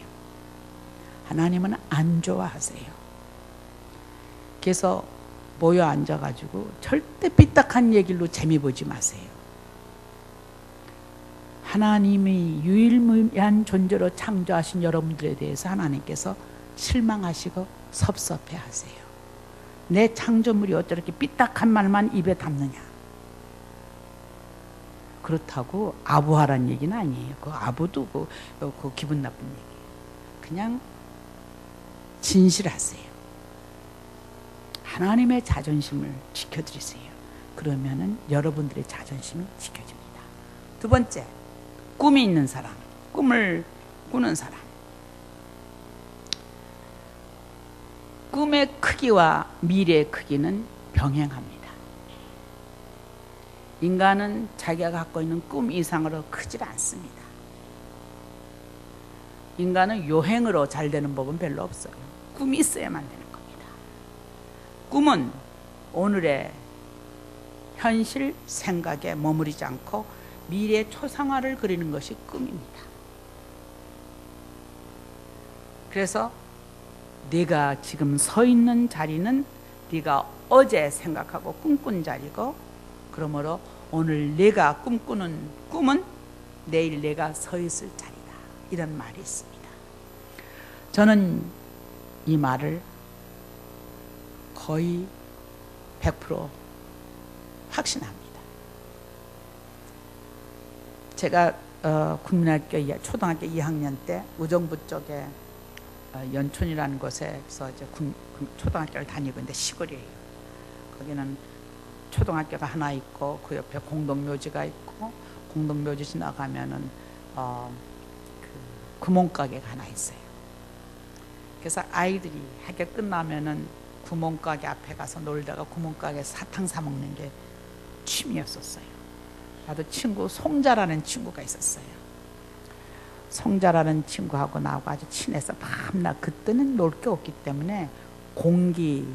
하나님은 안 좋아하세요. 그래서 모여 앉아가지고 절대 삐딱한 얘기로 재미 보지 마세요. 하나님이 유일무이한 존재로 창조하신 여러분들에 대해서 하나님께서 실망하시고 섭섭해하세요. 내 창조물이 어쩌 이렇게 삐딱한 말만 입에 담느냐. 그렇다고 아부하라는 얘기는 아니에요. 그 아부도 그 기분 나쁜 얘기예요. 그냥 진실하세요. 하나님의 자존심을 지켜드리세요. 그러면은 여러분들의 자존심이 지켜집니다. 두 번째, 꿈이 있는 사람, 꿈을 꾸는 사람. 꿈의 크기와 미래의 크기는 병행합니다. 인간은 자기가 갖고 있는 꿈 이상으로 크질 않습니다. 인간은 요행으로 잘 되는 법은 별로 없어요. 꿈이 있어야만 되는 겁니다. 꿈은 오늘의 현실 생각에 머무르지 않고 미래의 초상화를 그리는 것이 꿈입니다. 그래서 네가 지금 서 있는 자리는 네가 어제 생각하고 꿈꾼 자리고, 그러므로 오늘 내가 꿈꾸는 꿈은 내일 내가 서 있을 자리다. 이런 말이 있습니다. 저는 이 말을 거의 100% 확신합니다. 제가 국민학교 초등학교 2학년 때 우정부 쪽에 연촌이라는 곳에서 이제 초등학교를 다니고 있는데 시골이에요. 거기는 초등학교가 하나 있고 그 옆에 공동묘지가 있고 공동묘지 지나가면은 그 구멍가게가 하나 있어요. 그래서 아이들이 학교 끝나면은 구멍가게 앞에 가서 놀다가 구멍가게 사탕 사 먹는 게 취미였었어요. 나도 친구 송자라는 친구가 있었어요. 송자라는 친구하고 나하고 아주 친해서 밤낮 그때는 놀 게 없기 때문에 공기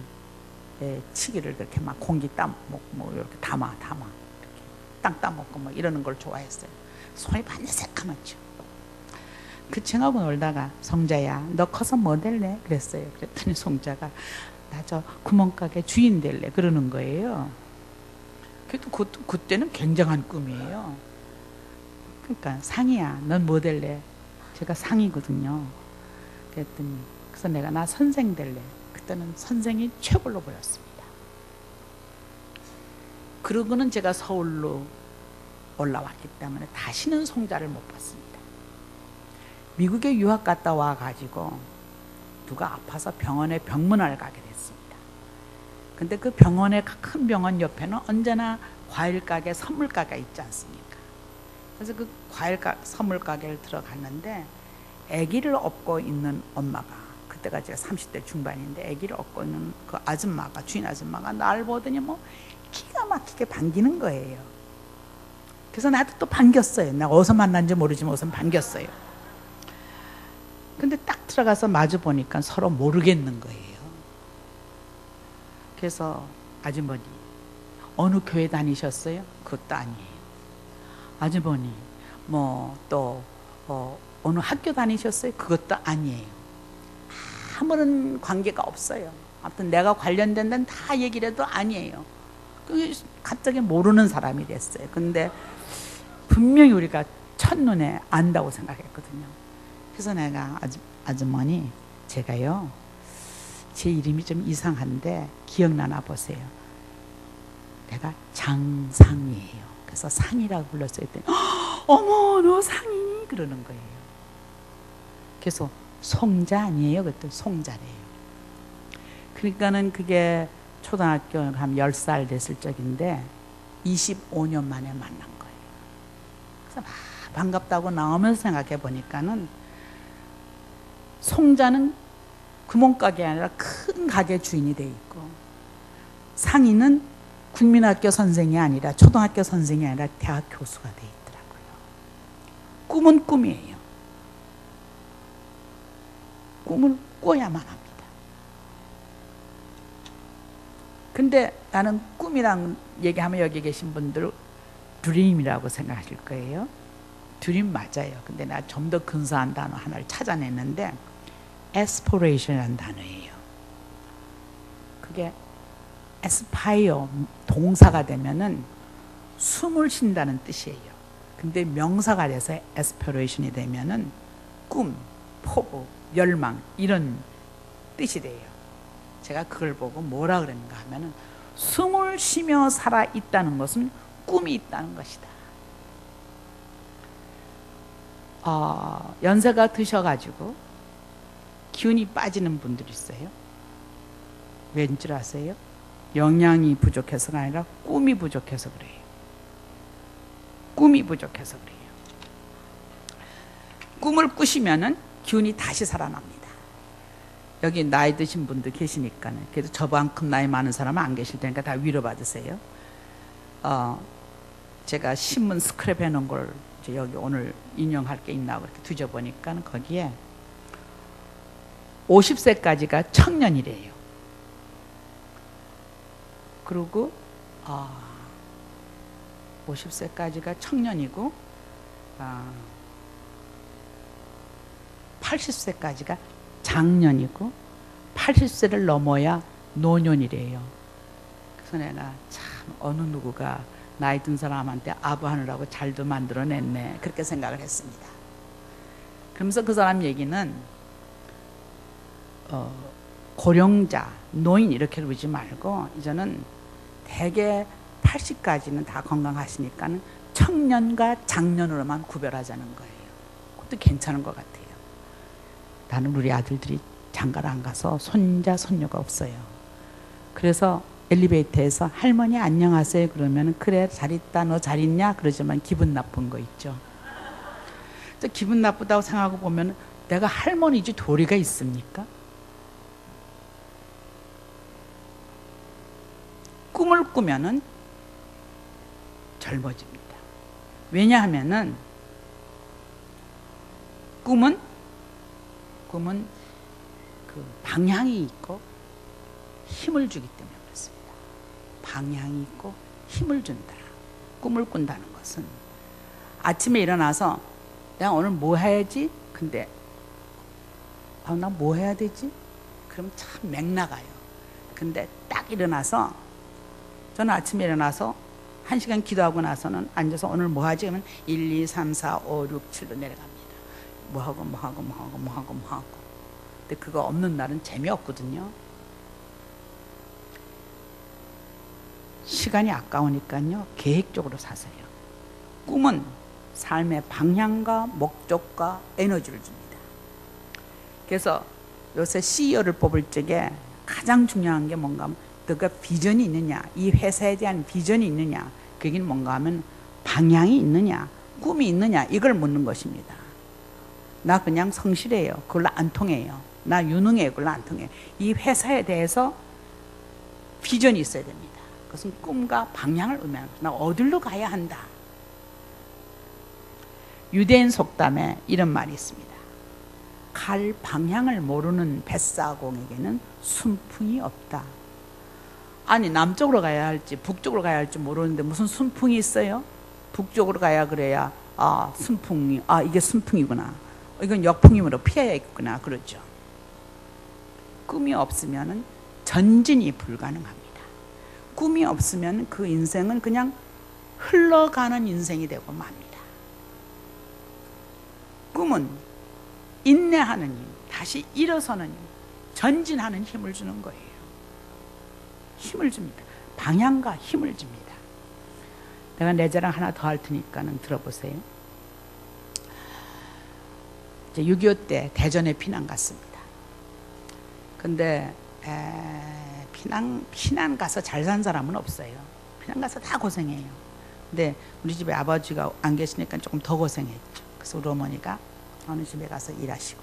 치기를 그렇게 막 공기 따먹고 뭐 이렇게 담아 이렇게 땅 따먹고 뭐 이러는 걸 좋아했어요. 손이 완전 새까맣죠. 그 친구하고 놀다가 송자야 너 커서 뭐 될래? 그랬어요. 그랬더니 송자가 나 저 구멍가게 주인 될래 그러는 거예요. 그래도 그때는 굉장한 꿈이에요. 그러니까 상이야 넌 뭐 될래? 제가 상이거든요. 그랬더니 그래서 내가 나 선생 될래. 그때는 선생이 최고로 보였습니다. 그러고는 제가 서울로 올라왔기 때문에 다시는 송자를 못 봤습니다. 미국에 유학 갔다 와가지고 누가 아파서 병원에 병문안을 가게 됐습니다. 근데 그 병원의 큰 병원 옆에는 언제나 과일 가게, 선물 가게가 있지 않습니까? 그래서 그 과일 선물 가게를 들어갔는데 아기를 업고 있는 엄마가, 그때가 제가 30대 중반인데 아기를 업고 있는 그 아줌마가, 주인 아줌마가 날 보더니 뭐 기가 막히게 반기는 거예요. 그래서 나도 또 반겼어요. 내가 어디서 만난지 모르지만 우선 반겼어요. 근데 딱 들어가서 마주 보니까 서로 모르겠는 거예요. 그래서 아주머니 어느 교회 다니셨어요? 그것도 아니에요. 아주머니 뭐 또 어느 학교 다니셨어요? 그것도 아니에요. 아무런 관계가 없어요. 아무튼 내가 관련된 데는 다 얘기를 해도 아니에요. 갑자기 모르는 사람이 됐어요. 근데 분명히 우리가 첫눈에 안다고 생각했거든요. 그래서 내가 아주머니 제가요 제 이름이 좀 이상한데 기억나나 보세요. 내가 장상이에요. 그래서 상이라고 불렀어요. 어머 너 상이니? 그러는 거예요. 그래서 송자 아니에요? 그때 송자래요. 그러니까는 그게 초등학교 한 10살 됐을 적인데 25년 만에 만난 거예요. 그래서 막 반갑다고 나오면서 생각해 보니까는 송자는 구멍가게 아니라 큰 가게 주인이 돼 있고 상인은 국민학교 선생이 아니라 초등학교 선생이 아니라 대학 교수가 돼 있더라고요. 꿈은 꿈이에요. 꿈을 꿔야만 합니다. 근데 나는 꿈이랑 얘기하면 여기 계신 분들 드림이라고 생각하실 거예요. 드림 맞아요. 근데 나 좀 더 근사한 단어 하나를 찾아냈는데 aspiration이라는 단어예요. 그게 aspire 동사가 되면은 숨을 쉰다는 뜻이에요. 근데 명사가 돼서 aspiration이 되면은 꿈, 포부, 열망 이런 뜻이 돼요. 제가 그걸 보고 뭐라 그랬는가 하면은 숨을 쉬며 살아 있다는 것은 꿈이 있다는 것이다. 연세가 드셔가지고 기운이 빠지는 분들이 있어요. 왠 줄 아세요? 영양이 부족해서가 아니라 꿈이 부족해서 그래요. 꿈이 부족해서 그래요. 꿈을 꾸시면은 기운이 다시 살아납니다. 여기 나이 드신 분들 계시니까 그래도 저만큼 나이 많은 사람은 안 계실 테니까 다 위로받으세요. 제가 신문 스크랩 해놓은 걸 여기 오늘 인용할 게 있나 그렇게 뒤져보니까 거기에 50세까지가 청년이래요. 그리고 50세까지가 청년이고 80세까지가 장년이고 80세를 넘어야 노년이래요. 그래서 내가 참 어느 누구가 나이 든 사람한테 아부하느라고 잘도 만들어냈네 그렇게 생각을 했습니다. 그러면서 그 사람 얘기는 고령자, 노인 이렇게 그러지 말고 이제는 대개 80까지는 다 건강하시니까 청년과 장년으로만 구별하자는 거예요. 그것도 괜찮은 것 같아요. 나는 우리 아들들이 장가를 안 가서 손자, 손녀가 없어요. 그래서 엘리베이터에서 할머니 안녕하세요 그러면 그래 잘 있다 너 잘 있냐 그러지만 기분 나쁜 거 있죠. 또 기분 나쁘다고 생각하고 보면 내가 할머니지 도리가 있습니까? 꿈을 꾸면은 젊어집니다. 왜냐하면은 꿈은 그 방향이 있고 힘을 주기 때문에 그렇습니다. 방향이 있고 힘을 준다. 꿈을 꾼다는 것은 아침에 일어나서 내가 오늘 뭐 해야지? 근데 나 뭐 해야 되지? 그럼 참 맥나가요. 근데 딱 일어나서 저는 아침에 일어나서 1시간 기도하고 나서는 앉아서 오늘 뭐 하지? 그러면 1, 2, 3, 4, 5, 6, 7로 내려갑니다. 뭐 하고 근데 그거 없는 날은 재미없거든요. 시간이 아까우니까요. 계획적으로 사세요. 꿈은 삶의 방향과 목적과 에너지를 줍니다. 그래서 요새 CEO를 뽑을 적에 가장 중요한 게 뭔가 하면 너가 비전이 있느냐, 이 회사에 대한 비전이 있느냐, 그게 뭔가 하면 방향이 있느냐, 꿈이 있느냐, 이걸 묻는 것입니다. 나 그냥 성실해요. 그걸로 안 통해요. 나 유능해요. 그걸로 안 통해요. 이 회사에 대해서 비전이 있어야 됩니다. 그것은 꿈과 방향을 의미하는 거예요. 나 어디로 가야 한다. 유대인 속담에 이런 말이 있습니다. 갈 방향을 모르는 뱃사공에게는 순풍이 없다. 아니 남쪽으로 가야 할지 북쪽으로 가야 할지 모르는데 무슨 순풍이 있어요? 북쪽으로 가야 그래야 순풍이 이게 순풍이구나. 이건 역풍이므로 피해야겠구나. 그렇죠. 꿈이 없으면 전진이 불가능합니다. 꿈이 없으면 그 인생은 그냥 흘러가는 인생이 되고 맙니다. 꿈은 인내하는 힘, 다시 일어서는 힘, 전진하는 힘을 주는 거예요. 힘을 줍니다. 방향과 힘을 줍니다. 내가 내 자랑 하나 더 할 테니까는 들어보세요. 이제 6.25 때 대전에 피난 갔습니다. 근데 피난 가서 잘 산 사람은 없어요. 피난 가서 다 고생해요. 근데 우리 집에 아버지가 안 계시니까 조금 더 고생했죠. 그래서 우리 어머니가 어느 집에 가서 일하시고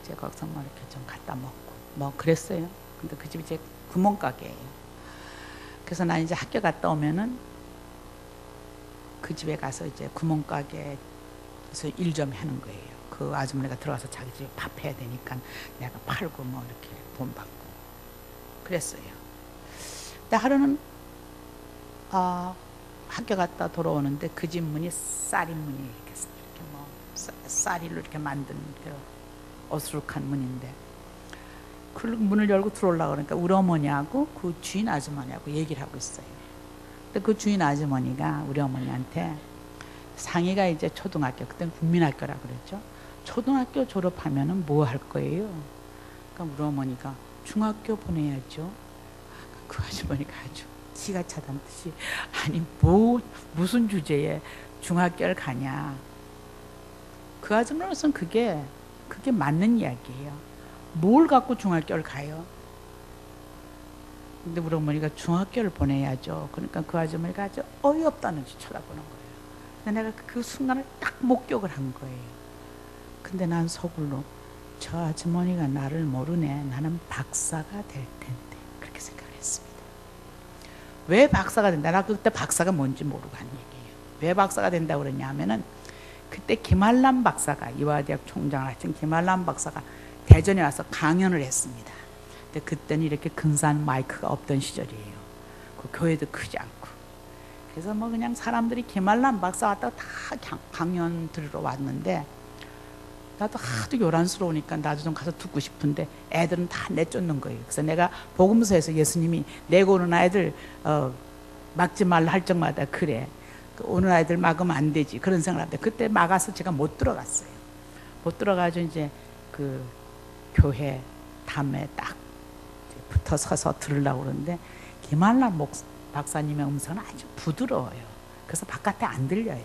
제가 거기서 뭐 이렇게 좀 갖다 먹고 뭐 그랬어요. 근데 그 집이 제 구멍가게예요. 그래서 나 이제 학교 갔다 오면은 그 집에 가서 이제 구멍가게에서 일 좀 하는 거예요. 그 아주머니가 들어와서 자기 집에 밥 해야 되니까 내가 팔고 뭐 이렇게 돈 받고 그랬어요. 근데 하루는 학교 갔다 돌아오는데 그 집 문이 쌀인 문이 이렇게 뭐 쌀이로 이렇게 만든 그 어수룩한 문인데 그 문을 열고 들어오려고 그러니까 우리 어머니하고 그 주인 아주머니하고 얘기를 하고 있어요. 근데 그 주인 아주머니가 우리 어머니한테 상이가 이제 초등학교, 그때는 국민학교라 그랬죠. 초등학교 졸업하면은 뭐 할 거예요? 그러니까 우리 어머니가 중학교 보내야죠. 그 아주머니가 아주 기가 차단듯이 아니 무슨 주제에 중학교를 가냐. 그 아주머니로서는 그게 맞는 이야기예요. 뭘 갖고 중학교를 가요? 근데 우리 어머니가 중학교를 보내야죠. 그러니까 그 아주머니가 아주 어이없다는 듯이 쳐다보는 거예요. 근데 내가 그 순간을 딱 목격을 한 거예요. 근데 난 속으로 저 아주머니가 나를 모르네. 나는 박사가 될 텐데. 그렇게 생각을 했습니다. 왜 박사가 된다? 나 그때 박사가 뭔지 모르고 한 얘기예요. 왜 박사가 된다고 그러냐 하면은 그때 김한람 박사가 이화대학 총장을 하신 김한람 박사가 대전에 와서 강연을 했습니다. 근데 그때는 이렇게 근사한 마이크가 없던 시절이에요. 그 교회도 크지 않고. 그래서 뭐 그냥 사람들이 김한람 박사 왔다가 다 강연 들으러 왔는데 나도 하도 요란스러우니까 나도 좀 가서 듣고 싶은데 애들은 다 내쫓는 거예요. 그래서 내가 복음서에서 예수님이 내고 오는 아이들 막지 말라 할 적마다 그래. 오는 아이들 막으면 안 되지. 그런 생각을 하는데 그때 막아서 제가 못 들어갔어요. 못 들어가지고 이제 그 교회 담에 딱 붙어 서서 들으려고 그러는데 김한람 박사님의 음성은 아주 부드러워요. 그래서 바깥에 안 들려요.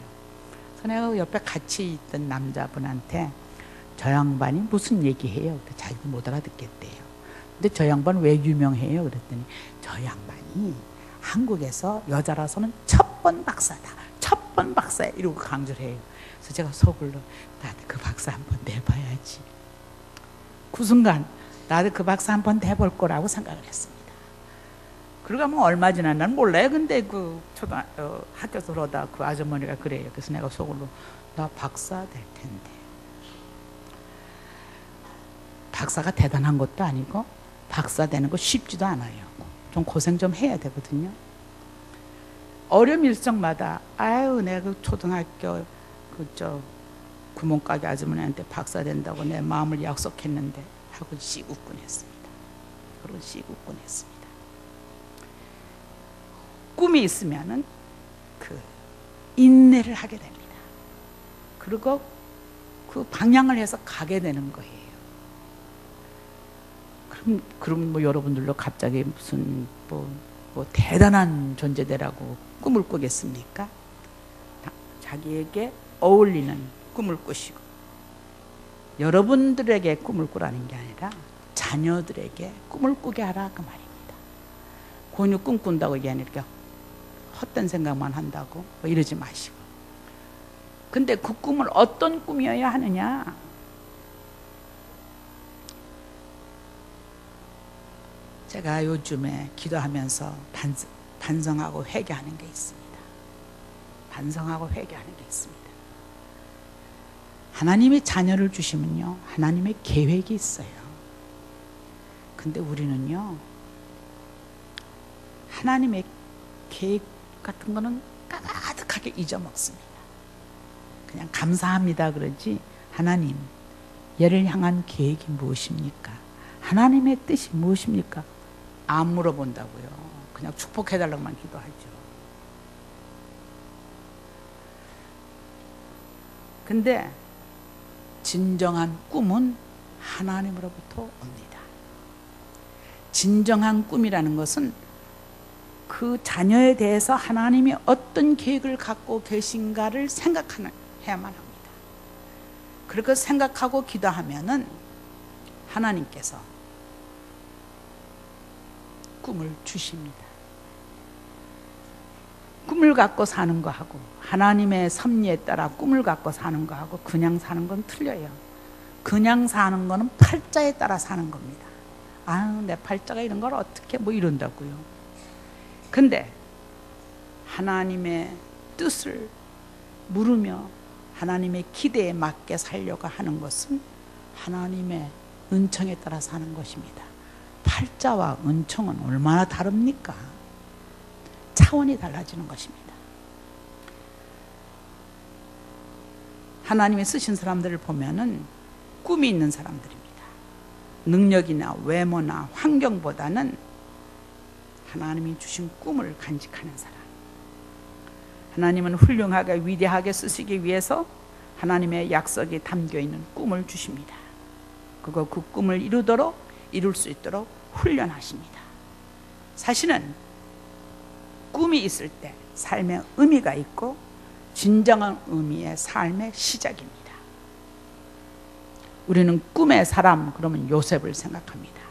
그래서 내가 옆에 같이 있던 남자분한테 저 양반이 무슨 얘기해요? 자기도 못 알아듣겠대요. 근데 저 양반 왜 유명해요? 그랬더니 저 양반이 한국에서 여자라서는 첫 번 박사다. 첫 번 박사야. 이러고 강조를 해요. 그래서 제가 속으로 나도 그 박사 한번 내봐야지. 그 순간 나도 그 박사 한번 내볼 거라고 생각을 했습니다. 그러고 뭐 얼마 지났나는 몰라요. 근데 그 학교 들어오다 그 아주머니가 그래요. 그래서 내가 속으로 나 박사 될 텐데. 박사가 대단한 것도 아니고 박사 되는 거 쉽지도 않아요. 좀 고생 좀 해야 되거든요. 어려움 일정마다 아유 내가 그 초등학교 구멍가게 아주머니한테 박사 된다고 내 마음을 약속했는데 하고 씨웃곤 했습니다. 그리고 씨웃곤 했습니다. 꿈이 있으면은 그 인내를 하게 됩니다. 그리고 그 방향을 해서 가게 되는 거예요. 그럼 뭐 여러분들도 갑자기 무슨 뭐 대단한 존재되라고 꿈을 꾸겠습니까? 자기에게 어울리는 꿈을 꾸시고, 여러분들에게 꿈을 꾸라는 게 아니라 자녀들에게 꿈을 꾸게 하라 그 말입니다. 괜히 꿈 꾼다고 이게 아니라 헛된 생각만 한다고 뭐 이러지 마시고. 근데 그 꿈을 어떤 꿈이어야 하느냐? 제가 요즘에 기도하면서 반성하고 회개하는 게 있습니다. 반성하고 회개하는 게 있습니다. 하나님이 자녀를 주시면요, 하나님의 계획이 있어요. 근데 우리는요, 하나님의 계획 같은 거는 까마득하게 잊어먹습니다. 그냥 감사합니다 그러지, 하나님, 얘를 향한 계획이 무엇입니까? 하나님의 뜻이 무엇입니까? 안 물어본다고요. 그냥 축복해달라고만 기도하죠. 근데 진정한 꿈은 하나님으로부터 옵니다. 진정한 꿈이라는 것은 그 자녀에 대해서 하나님이 어떤 계획을 갖고 계신가를 생각해야만 합니다. 그렇게 생각하고 기도하면은 하나님께서 꿈을 주십니다. 꿈을 갖고 사는 거하고 하나님의 섭리에 따라 꿈을 갖고 사는 거하고 그냥 사는 건 틀려요. 그냥 사는 거는 팔자에 따라 사는 겁니다. 아유, 내 팔자가 이런 걸 어떻게 뭐 이런다고요. 근데 하나님의 뜻을 물으며 하나님의 기대에 맞게 살려고 하는 것은 하나님의 은총에 따라 사는 것입니다. 팔자와 은총은 얼마나 다릅니까? 차원이 달라지는 것입니다. 하나님이 쓰신 사람들을 보면은 꿈이 있는 사람들입니다. 능력이나 외모나 환경보다는 하나님이 주신 꿈을 간직하는 사람. 하나님은 훌륭하게 위대하게 쓰시기 위해서 하나님의 약속이 담겨있는 꿈을 주십니다. 그 꿈을 이룰 수 있도록 훈련하십니다. 사실은 꿈이 있을 때 삶의 의미가 있고 진정한 의미의 삶의 시작입니다. 우리는 꿈의 사람 그러면 요셉을 생각합니다.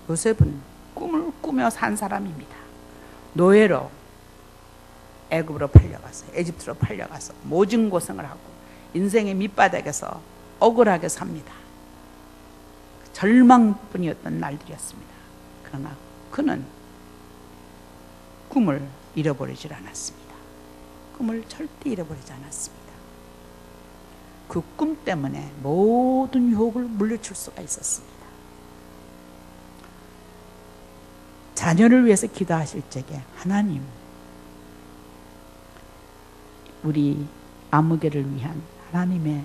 요셉은 꿈을 꾸며 산 사람입니다. 노예로 애굽으로 팔려가서 에집트로 팔려가서 모진 고생을 하고 인생의 밑바닥에서 억울하게 삽니다. 절망뿐이었던 날들이었습니다. 그러나 그는 꿈을 잃어버리질 않았습니다. 꿈을 절대 잃어버리지 않았습니다. 그 꿈 때문에 모든 유혹을 물리칠 수가 있었습니다. 자녀를 위해서 기도하실 적에 하나님, 우리 아무개를 위한 하나님의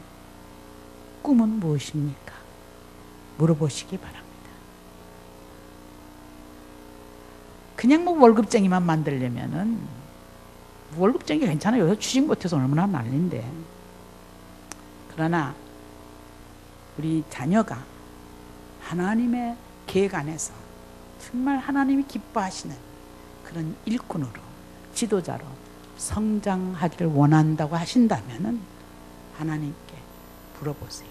꿈은 무엇입니까? 물어보시기 바랍니다. 그냥 뭐 월급쟁이만 만들려면은 월급쟁이 괜찮아요. 요새 취직 못해서 얼마나 난린데. 그러나 우리 자녀가 하나님의 계획 안에서 정말 하나님이 기뻐하시는 그런 일꾼으로, 지도자로 성장하기를 원한다고 하신다면은 하나님께 물어보세요.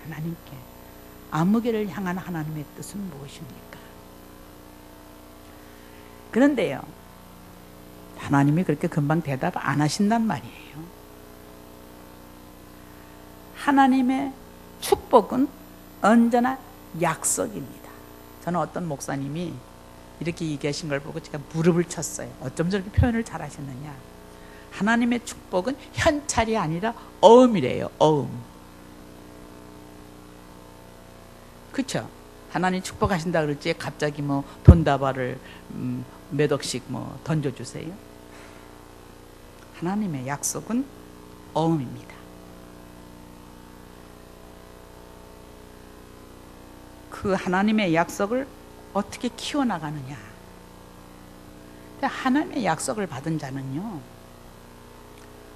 하나님께 아무개를 향한 하나님의 뜻은 무엇입니까? 그런데요, 하나님이 그렇게 금방 대답 안 하신단 말이에요. 하나님의 축복은 언제나 약속입니다. 저는 어떤 목사님이 이렇게 얘기하신 걸 보고 제가 무릎을 쳤어요. 어쩜 저렇게 표현을 잘 하셨느냐. 하나님의 축복은 현찰이 아니라 어음이래요. 어음. 그렇죠? 하나님 축복하신다 그러지 갑자기 뭐 돈다발을 몇 억씩 뭐 던져주세요. 하나님의 약속은 어음입니다. 그 하나님의 약속을 어떻게 키워나가느냐. 하나님의 약속을 받은 자는요,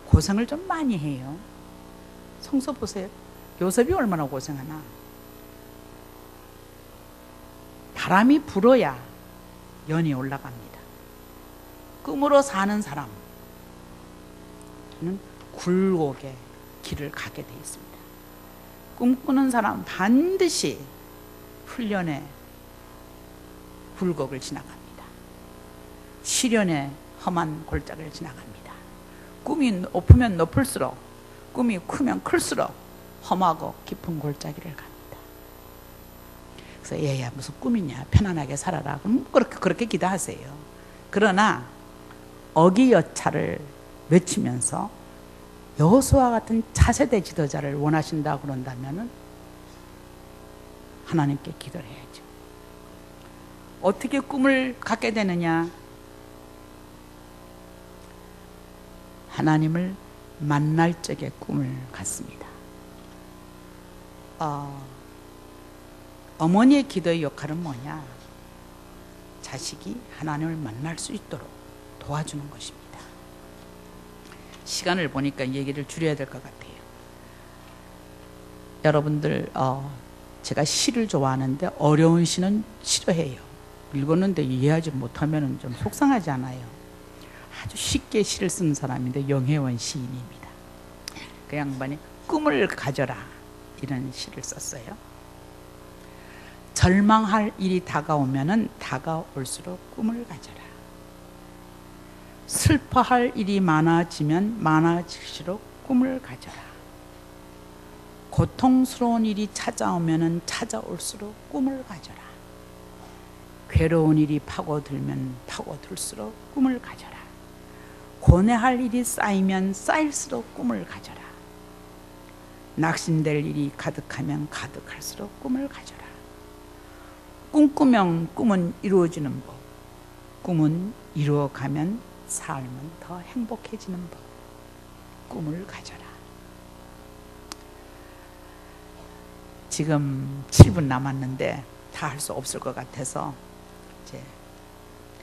고생을 좀 많이 해요. 성서 보세요. 요셉이 얼마나 고생하나. 바람이 불어야 연이 올라갑니다. 꿈으로 사는 사람은 굴곡의 길을 가게 되어 있습니다. 꿈꾸는 사람은 반드시 훈련의 굴곡을 지나갑니다. 시련의 험한 골짜기를 지나갑니다. 꿈이 높으면 높을수록, 꿈이 크면 클수록 험하고 깊은 골짜기를 갑니다. 그래서 얘야 무슨 꿈이냐, 편안하게 살아라. 그럼 그렇게 기도하세요. 그러나 어기여차를 외치면서 여호수아 같은 차세대 지도자를 원하신다고 그런다면은 하나님께 기도를 해야죠. 어떻게 꿈을 갖게 되느냐? 하나님을 만날 적에 꿈을 갖습니다. 어머니의 기도의 역할은 뭐냐? 자식이 하나님을 만날 수 있도록 도와주는 것입니다. 시간을 보니까 얘기를 줄여야 될 것 같아요. 여러분들, 제가 시를 좋아하는데 어려운 시는 싫어해요. 읽었는데 이해하지 못하면 좀 속상하지 않아요. 아주 쉽게 시를 쓰는 사람인데 영혜원 시인입니다. 그 양반이 꿈을 가져라 이런 시를 썼어요. 절망할 일이 다가오면은 다가올수록 꿈을 가져라. 슬퍼할 일이 많아지면 많아질수록 꿈을 가져라. 고통스러운 일이 찾아오면은 찾아올수록 꿈을 가져라. 괴로운 일이 파고들면 파고들수록 꿈을 가져라. 고뇌할 일이 쌓이면 쌓일수록 꿈을 가져라. 낙심될 일이 가득하면 가득할수록 꿈을 가져라. 꿈꾸면 꿈은 이루어지는 법. 꿈은 이루어가면 삶은 더 행복해지는 법. 꿈을 가져라. 지금 7분 남았는데 다 할 수 없을 것 같아서 이제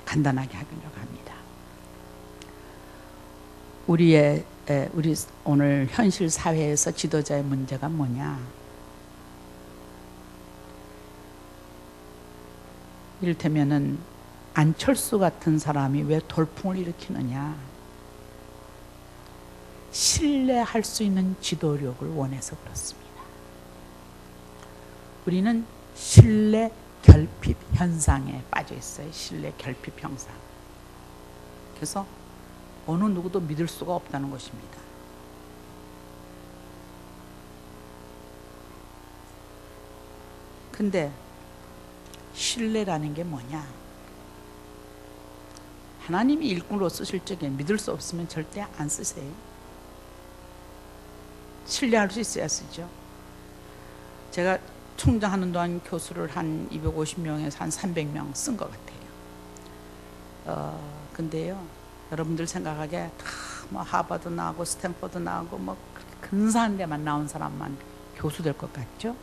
간단하게 하려고 합니다. 우리 오늘 현실 사회에서 지도자의 문제가 뭐냐? 이를테면은 안철수 같은 사람이 왜 돌풍을 일으키느냐? 신뢰할 수 있는 지도력을 원해서 그렇습니다. 우리는 신뢰 결핍 현상에 빠져 있어요. 신뢰 결핍 현상. 그래서 어느 누구도 믿을 수가 없다는 것입니다. 근데 신뢰라는 게 뭐냐? 하나님이 일꾼으로 쓰실 적에 믿을 수 없으면 절대 안 쓰세요. 신뢰할 수 있어야 쓰죠. 제가 총장하는 동안 교수를 한 250명에서 한 300명 쓴 것 같아요. 근데요, 여러분들 생각하기에 다 뭐 하버드 나오고 스탠퍼드 나오고 뭐 근사한 데만 나온 사람만 교수 될 것 같죠?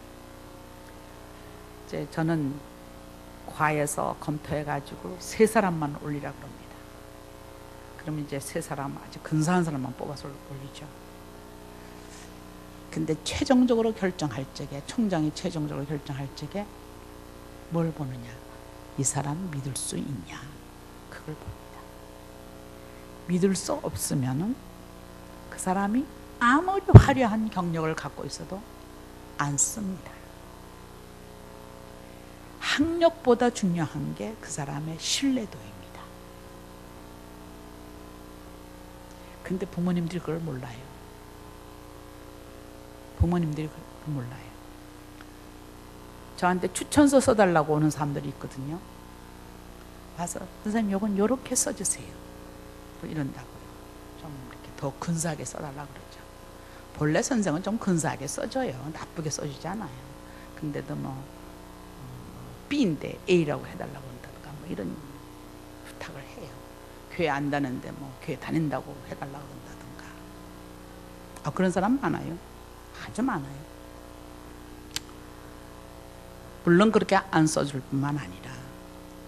이제 저는 과에서 검토해가지고 3사람만 올리라 그럽니다. 그러면 이제 3사람 아주 근사한 사람만 뽑아서 올리죠. 근데 최종적으로 결정할 적에, 총장이 최종적으로 결정할 적에 뭘 보느냐? 이 사람 믿을 수 있냐? 그걸 봅니다. 믿을 수 없으면은 그 사람이 아무리 화려한 경력을 갖고 있어도 안 씁니다. 학력보다 중요한 게 그 사람의 신뢰도입니다. 근데 부모님들이 그걸 몰라요. 부모님들이 그걸 몰라요. 저한테 추천서 써달라고 오는 사람들이 있거든요. 와서 선생님 요건 요렇게 써주세요. 뭐 이런다고요. 좀 이렇게 더 근사하게 써달라고 그러죠. 본래 선생은 좀 근사하게 써줘요. 나쁘게 써주지 않아요. 근데도 뭐 B인데 A라고 해달라고 한다든가 뭐 이런 부탁을 해요. 교회 안 다는데 뭐 교회 다닌다고 해달라고 한다든가. 그런 사람 많아요. 아주 많아요. 물론 그렇게 안 써줄 뿐만 아니라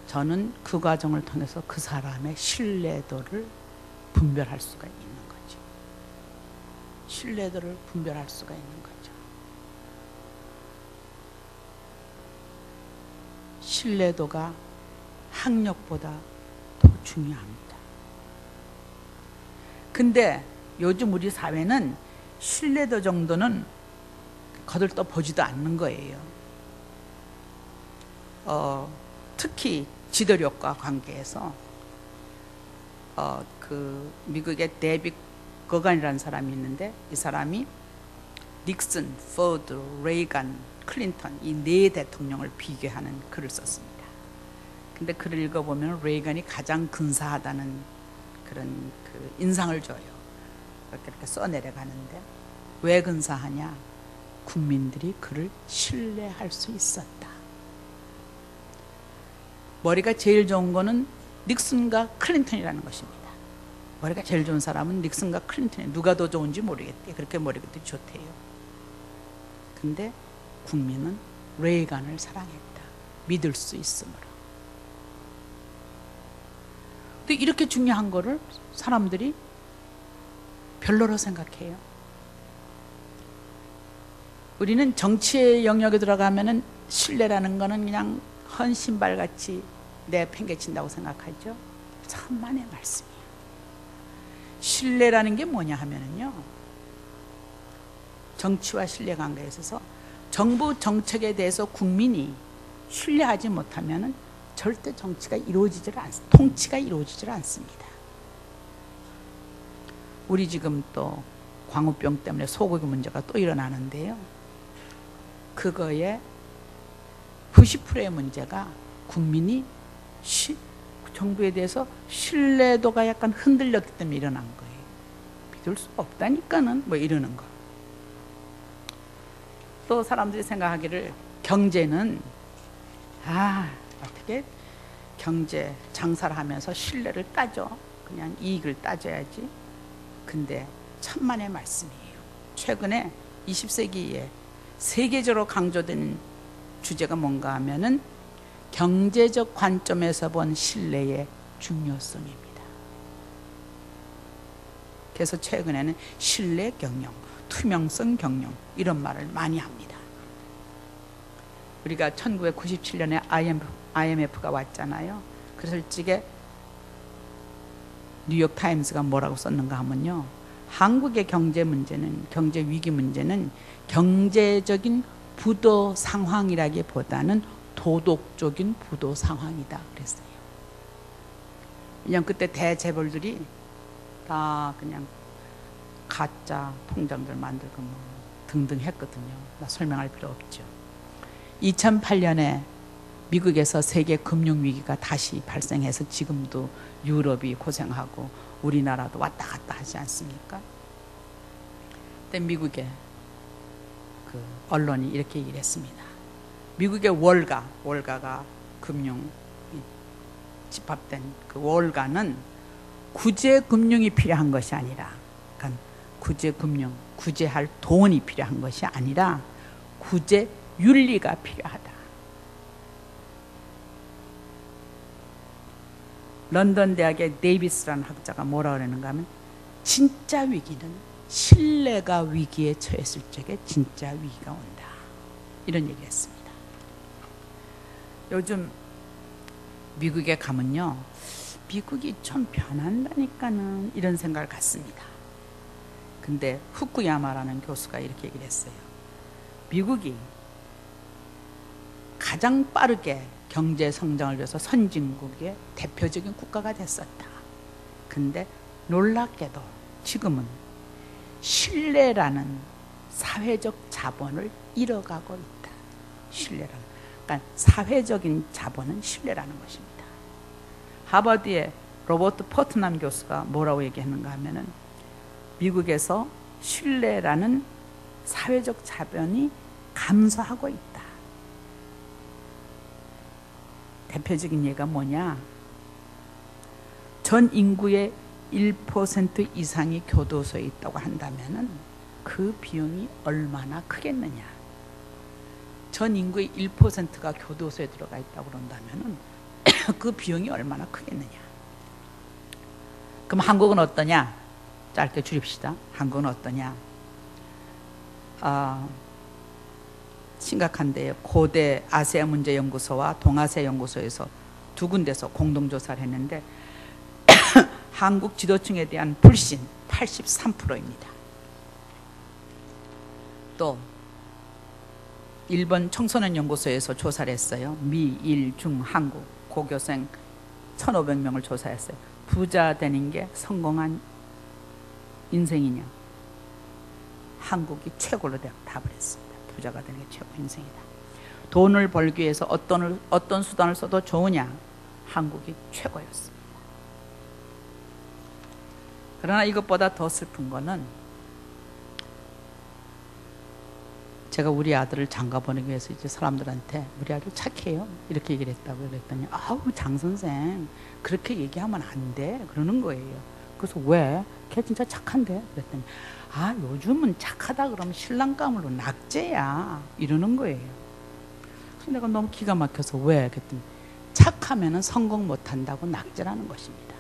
저는 그 과정을 통해서 그 사람의 신뢰도를 분별할 수가 있는 거죠. 신뢰도를 분별할 수가 있는 거죠. 신뢰도가 학력보다 더 중요합니다. 근데 요즘 우리 사회는 신뢰도 정도는 거들떠 보지도 않는 거예요. 특히 지도력과 관계에서 그 미국의 데이빗 거간이라는 사람이 있는데 이 사람이 닉슨, 포드, 레이간, 클린턴 이 네 대통령을 비교하는 글을 썼습니다. 근데 글을 읽어보면 레이간이 가장 근사하다는 그런 그 인상을 줘요. 이렇게 써내려가는데 왜 근사하냐? 국민들이 그를 신뢰할 수 있었다. 머리가 제일 좋은 거는 닉슨과 클린턴이라는 것입니다. 머리가 제일 좋은 사람은 닉슨과 클린턴이 누가 더 좋은지 모르겠대. 그렇게 머리가 더 좋대요. 근데 국민은 레이간을 사랑했다. 믿을 수 있으므로. 근데 이렇게 중요한 거를 사람들이 별로로 생각해요. 우리는 정치의 영역에 들어가면은 신뢰라는 거는 그냥 헌신발같이 내팽개친다고 생각하죠. 천만의 말씀이에요. 신뢰라는 게 뭐냐 하면은요, 정치와 신뢰 관계에 있어서 정부 정책에 대해서 국민이 신뢰하지 못하면은 절대 정치가 이루어지질 않습니다. 통치가 이루어지질 않습니다. 우리 지금 또 광우병 때문에 소고기 문제가 또 일어나는데요. 그거의 90%의 문제가 국민이 정부에 대해서 신뢰도가 약간 흔들렸기 때문에 일어난 거예요. 믿을 수 없다니까는 뭐 이러는 거. 또 사람들이 생각하기를 경제는 어떻게 경제 장사를 하면서 신뢰를 따져. 그냥 이익을 따져야지. 근데 천만의 말씀이에요. 최근에 20세기에 세계적으로 강조된 주제가 뭔가 하면은 경제적 관점에서 본 신뢰의 중요성입니다. 그래서 최근에는 신뢰 경영, 투명성 경영 이런 말을 많이 합니다. 우리가 1997년에 IMF가 왔잖아요. 그래서 일찍에 뉴욕 타임스가 뭐라고 썼는가 하면요. 한국의 경제 문제는, 경제 위기 문제는 경제적인 부도 상황이라기보다는 도덕적인 부도 상황이다 그랬어요. 왜냐면 그때 대재벌들이 다 그냥 가짜 통장들 만들고 뭐 등등 했거든요. 나 설명할 필요 없죠. 2008년에 미국에서 세계 금융위기가 다시 발생해서 지금도 유럽이 고생하고 우리나라도 왔다 갔다 하지 않습니까? 그때 미국의 그 언론이 이렇게 얘기를 했습니다. 미국의 월가가 금융 집합된 그 월가는 구제금융이 필요한 것이 아니라, 그러니까 구제금융, 구제할 돈이 필요한 것이 아니라 구제윤리가 필요하다. 런던 대학의 데이비스라는 학자가 뭐라 그러는가 하면 진짜 위기는 신뢰가 위기에 처했을 적에 진짜 위기가 온다. 이런 얘기를 했습니다. 요즘 미국에 가면요, 미국이 좀 변한다니까는 이런 생각을 갖습니다. 근데 후쿠야마라는 교수가 이렇게 얘기를 했어요. 미국이 가장 빠르게 경제 성장을 위해서 선진국의 대표적인 국가가 됐었다. 근데 놀랍게도 지금은 신뢰라는 사회적 자본을 잃어가고 있다. 신뢰라는. 그러니까 사회적인 자본은 신뢰라는 것입니다. 하버드의 로버트 포트남 교수가 뭐라고 얘기하는가 하면은 미국에서 신뢰라는 사회적 자본이 감소하고 있다. 대표적인 예가 뭐냐? 전 인구의 1% 이상이 교도소에 있다고 한다면은 그 비용이 얼마나 크겠느냐? 전 인구의 1%가 교도소에 들어가 있다고 그런다면은 그 비용이 얼마나 크겠느냐? 그럼 한국은 어떠냐? 짧게 줄입시다. 한국은 어떠냐? 심각한데요. 고대 아시아 문제 연구소와 동아시아 연구소에서 두 군데서 공동조사를 했는데 한국 지도층에 대한 불신 83%입니다. 또 일본 청소년 연구소에서 조사를 했어요. 미, 일, 중, 한국 고교생 1,500명을 조사했어요. 부자 되는 게 성공한 인생이냐? 한국이 최고로 답을 했습니다. 부자가 되는 게 최고 인생이다. 돈을 벌기 위해서 어떤 수단을 써도 좋으냐? 한국이 최고였습니다. 그러나 이것보다 더 슬픈 거는 제가 우리 아들을 장가 보내기 위해서 이제 사람들한테 우리 아들 착해요 이렇게 얘기를 했다고 그랬더니 아우 장 선생 그렇게 얘기하면 안 돼 그러는 거예요. 그래서 왜? 걔 진짜 착한데? 그랬더니 아 요즘은 착하다 그러면 신랑감으로 낙제야 이러는 거예요. 그래서 내가 너무 기가 막혀서 왜? 그랬더니 착하면 성공 못한다고 낙제라는 것입니다.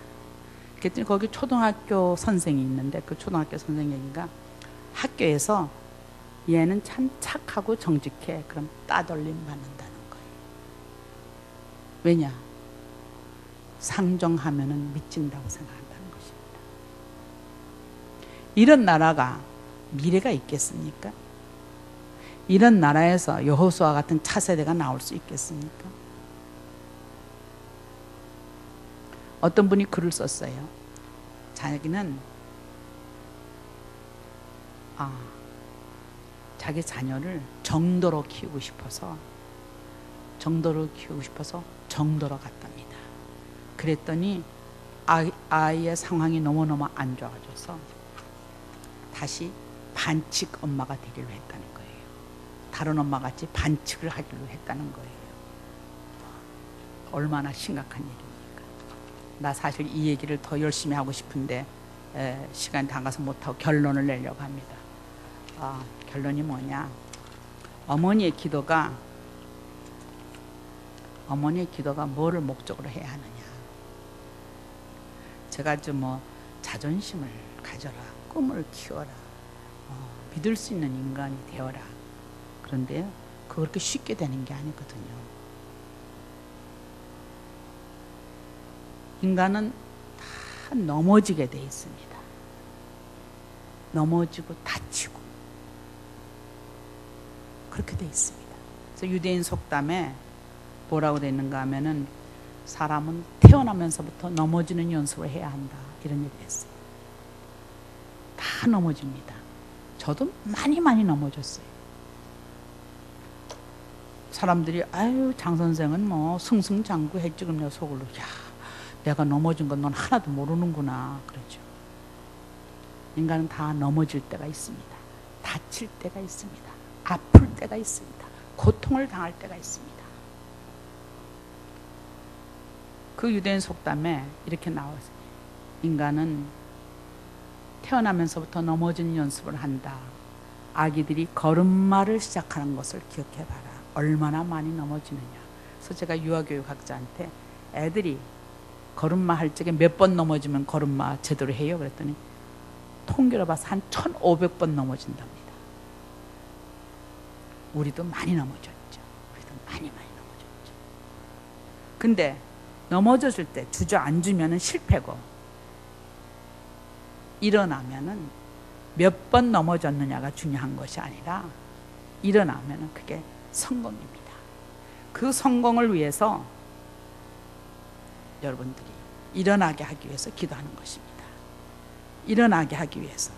그랬더니 거기 초등학교 선생이 있는데 그 초등학교 선생님이가 학교에서 얘는 참 착하고 정직해. 그럼 따돌림 받는다는 거예요. 왜냐? 상정하면은 미친다고 생각한다는 것입니다. 이런 나라가 미래가 있겠습니까? 이런 나라에서 여호수아 같은 차세대가 나올 수 있겠습니까? 어떤 분이 글을 썼어요. 자기는 자기 자녀를 정도로 키우고 싶어서 정도로 갔답니다. 그랬더니 아이의 상황이 너무너무 안 좋아져서 다시 반칙 엄마가 되기로 했다는 거예요. 다른 엄마같이 반칙을 하기로 했다는 거예요. 얼마나 심각한 일입니까? 나 사실 이 얘기를 더 열심히 하고 싶은데 시간이 다 가서 못하고 결론을 내려고 합니다. 결론이 뭐냐? 어머니의 기도가 뭐를 목적으로 해야 하느냐? 제가 좀 자존심을 가져라, 꿈을 키워라, 믿을 수 있는 인간이 되어라. 그런데요, 그렇게 쉽게 되는 게 아니거든요. 인간은 다 넘어지게 돼 있습니다. 넘어지고 다치고 그렇게 돼 있습니다. 그래서 유대인 속담에 뭐라고 돼 있는가 하면은 사람은 태어나면서부터 넘어지는 연습을 해야 한다 이런 얘기를 했어요. 다 넘어집니다. 저도 많이 넘어졌어요. 사람들이 아유 장 선생은 뭐 승승장구했지 그럼 내가 속으로 야 내가 넘어진 건 넌 하나도 모르는구나 그러죠. 인간은 다 넘어질 때가 있습니다. 다칠 때가 있습니다. 아플 때가 있습니다. 고통을 당할 때가 있습니다. 그 유대인 속담에 이렇게 나와요. 인간은 태어나면서부터 넘어지는 연습을 한다. 아기들이 걸음마를 시작하는 것을 기억해봐라. 얼마나 많이 넘어지느냐. 그래서 제가 유아교육학자한테 애들이 걸음마 할 적에 몇 번 넘어지면 걸음마 제대로 해요? 그랬더니 통계로 봐서 한 1,500번 넘어진답니다. 우리도 많이 넘어졌죠. 우리도 많이 넘어졌죠. 근데 넘어졌을 때 주저앉으면 실패고 일어나면은 몇 번 넘어졌느냐가 중요한 것이 아니라 일어나면은 그게 성공입니다. 그 성공을 위해서 여러분들이 일어나게 하기 위해서 기도하는 것입니다. 일어나게 하기 위해서.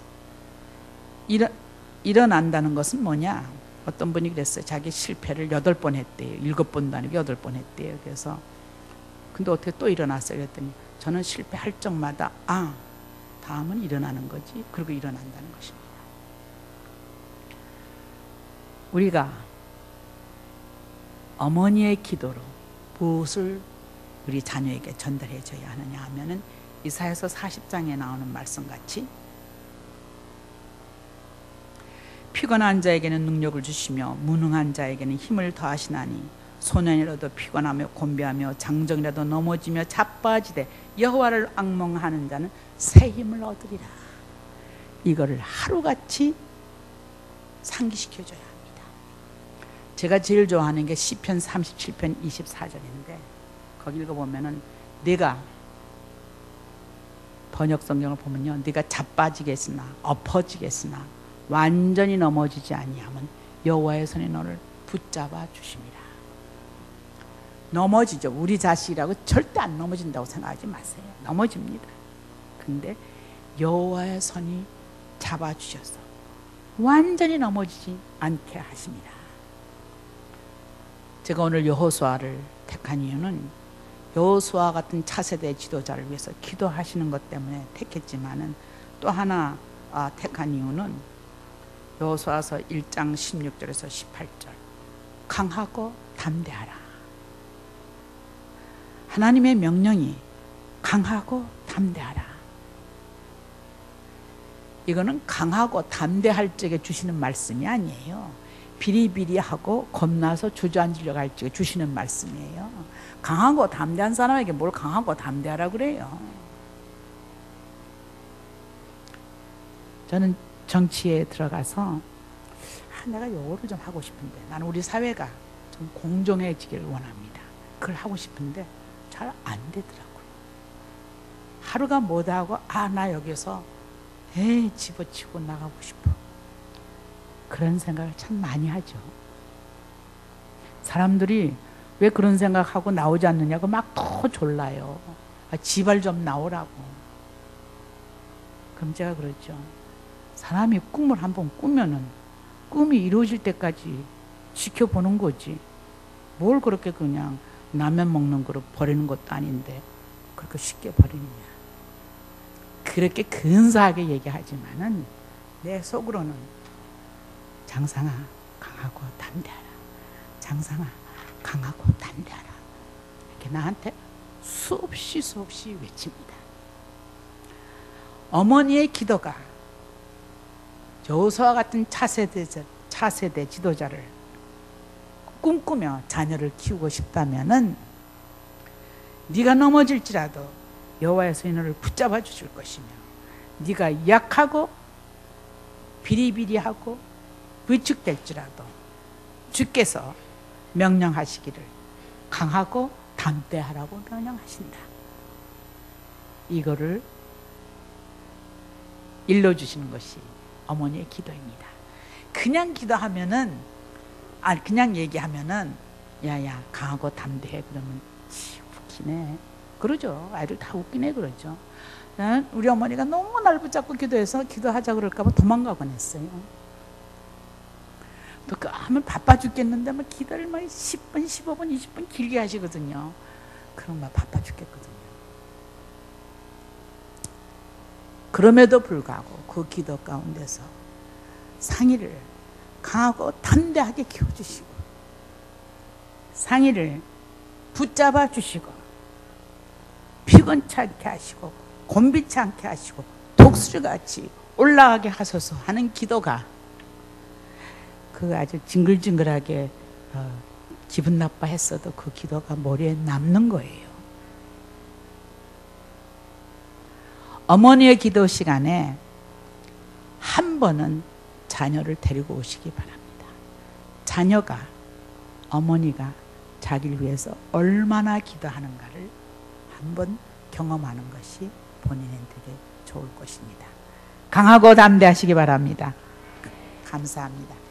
일어난다는 것은 뭐냐? 어떤 분이 그랬어요. 자기 실패를 8번 했대요. 7번도 아니고 8번 했대요. 그래서 근데 어떻게 또 일어났어요? 그랬더니 저는 실패할 적마다 다음은 일어나는 거지. 그리고 일어난다는 것입니다. 우리가 어머니의 기도로 무엇을 우리 자녀에게 전달해 줘야 하느냐 하면은 이사야서 40장에 나오는 말씀같이 피곤한 자에게는 능력을 주시며 무능한 자에게는 힘을 더하시나니 소년이라도 피곤하며 곤배하며 장정이라도 넘어지며 자빠지되 여호와를 앙몽하는 자는 새 힘을 얻으리라. 이거를 하루같이 상기시켜줘야 합니다. 제가 제일 좋아하는 게 시편 37편 24절인데 거기 읽어보면은 네가 번역 성경을 보면요, 네가 자빠지겠으나 엎어지겠으나 완전히 넘어지지 아니하면 여호와의 손이 너를 붙잡아 주십니다. 넘어지죠. 우리 자식이라고 절대 안 넘어진다고 생각하지 마세요. 넘어집니다. 근데 여호와의 손이 잡아주셔서 완전히 넘어지지 않게 하십니다. 제가 오늘 여호수아를 택한 이유는 여호수아 같은 차세대 지도자를 위해서 기도하시는 것 때문에 택했지만은 또 하나 택한 이유는 여호수아서 1장 16절에서 18절 강하고 담대하라. 하나님의 명령이 강하고 담대하라. 이거는 강하고 담대할 적에 주시는 말씀이 아니에요. 비리비리하고 겁나서 주저앉으려고 할 적에 주시는 말씀이에요. 강하고 담대한 사람에게 뭘 강하고 담대하라 그래요. 저는 정치에 들어가서 내가 요거를 좀 하고 싶은데 나는 우리 사회가 좀 공정해지기를 원합니다. 그걸 하고 싶은데 잘 안 되더라고요. 하루가 못하고 나 여기서 집어치고 나가고 싶어. 그런 생각을 참 많이 하죠. 사람들이 왜 그런 생각하고 나오지 않느냐고 막 더 졸라요. 지발 좀 나오라고. 그럼 제가 그러죠. 사람이 꿈을 한번 꾸면은 꿈이 이루어질 때까지 지켜보는 거지. 뭘 그렇게 그냥 라면 먹는 거로 버리는 것도 아닌데 그렇게 쉽게 버리느냐. 그렇게 근사하게 얘기하지만은 내 속으로는 장상아 강하고 담대하라. 장상아 강하고 담대하라. 이렇게 나한테 수없이 외칩니다. 어머니의 기도가 여호수아 같은 차세대 지도자를 꿈꾸며 자녀를 키우고 싶다면은 네가 넘어질지라도 여호와의 손이 너를 붙잡아 주실 것이며 네가 약하고 비리비리하고 위축될지라도 주께서 명령하시기를 강하고 담대하라고 명령하신다. 이거를 일러주시는 것이 어머니의 기도입니다. 그냥 기도하면은 그냥 얘기하면은 야야 강하고 담대해 그러면 웃기네 그러죠. 아이들 다 웃기네 그러죠. 나는 우리 어머니가 너무 날 붙잡고 기도해서 기도하자 그럴까 봐 도망가곤 했어요. 또 그 하면 바빠 죽겠는데 막 기도를 막 10분 15분 20분 길게 하시거든요. 그럼 막 바빠 죽겠거든요. 그럼에도 불구하고 그 기도 가운데서 상의를 강하고 담대하게 키워주시고 상의를 붙잡아 주시고 피곤치 않게 하시고 곤비치 않게 하시고 독수리같이 올라가게 하소서 하는 기도가 그 아주 징글징글하게 기분 나빠했어도 그 기도가 머리에 남는 거예요. 어머니의 기도 시간에 한 번은 자녀를 데리고 오시기 바랍니다. 자녀가 어머니가 자기를 위해서 얼마나 기도하는가를 한번 경험하는 것이 본인에게 좋을 것입니다. 강하고 담대하시기 바랍니다. 감사합니다.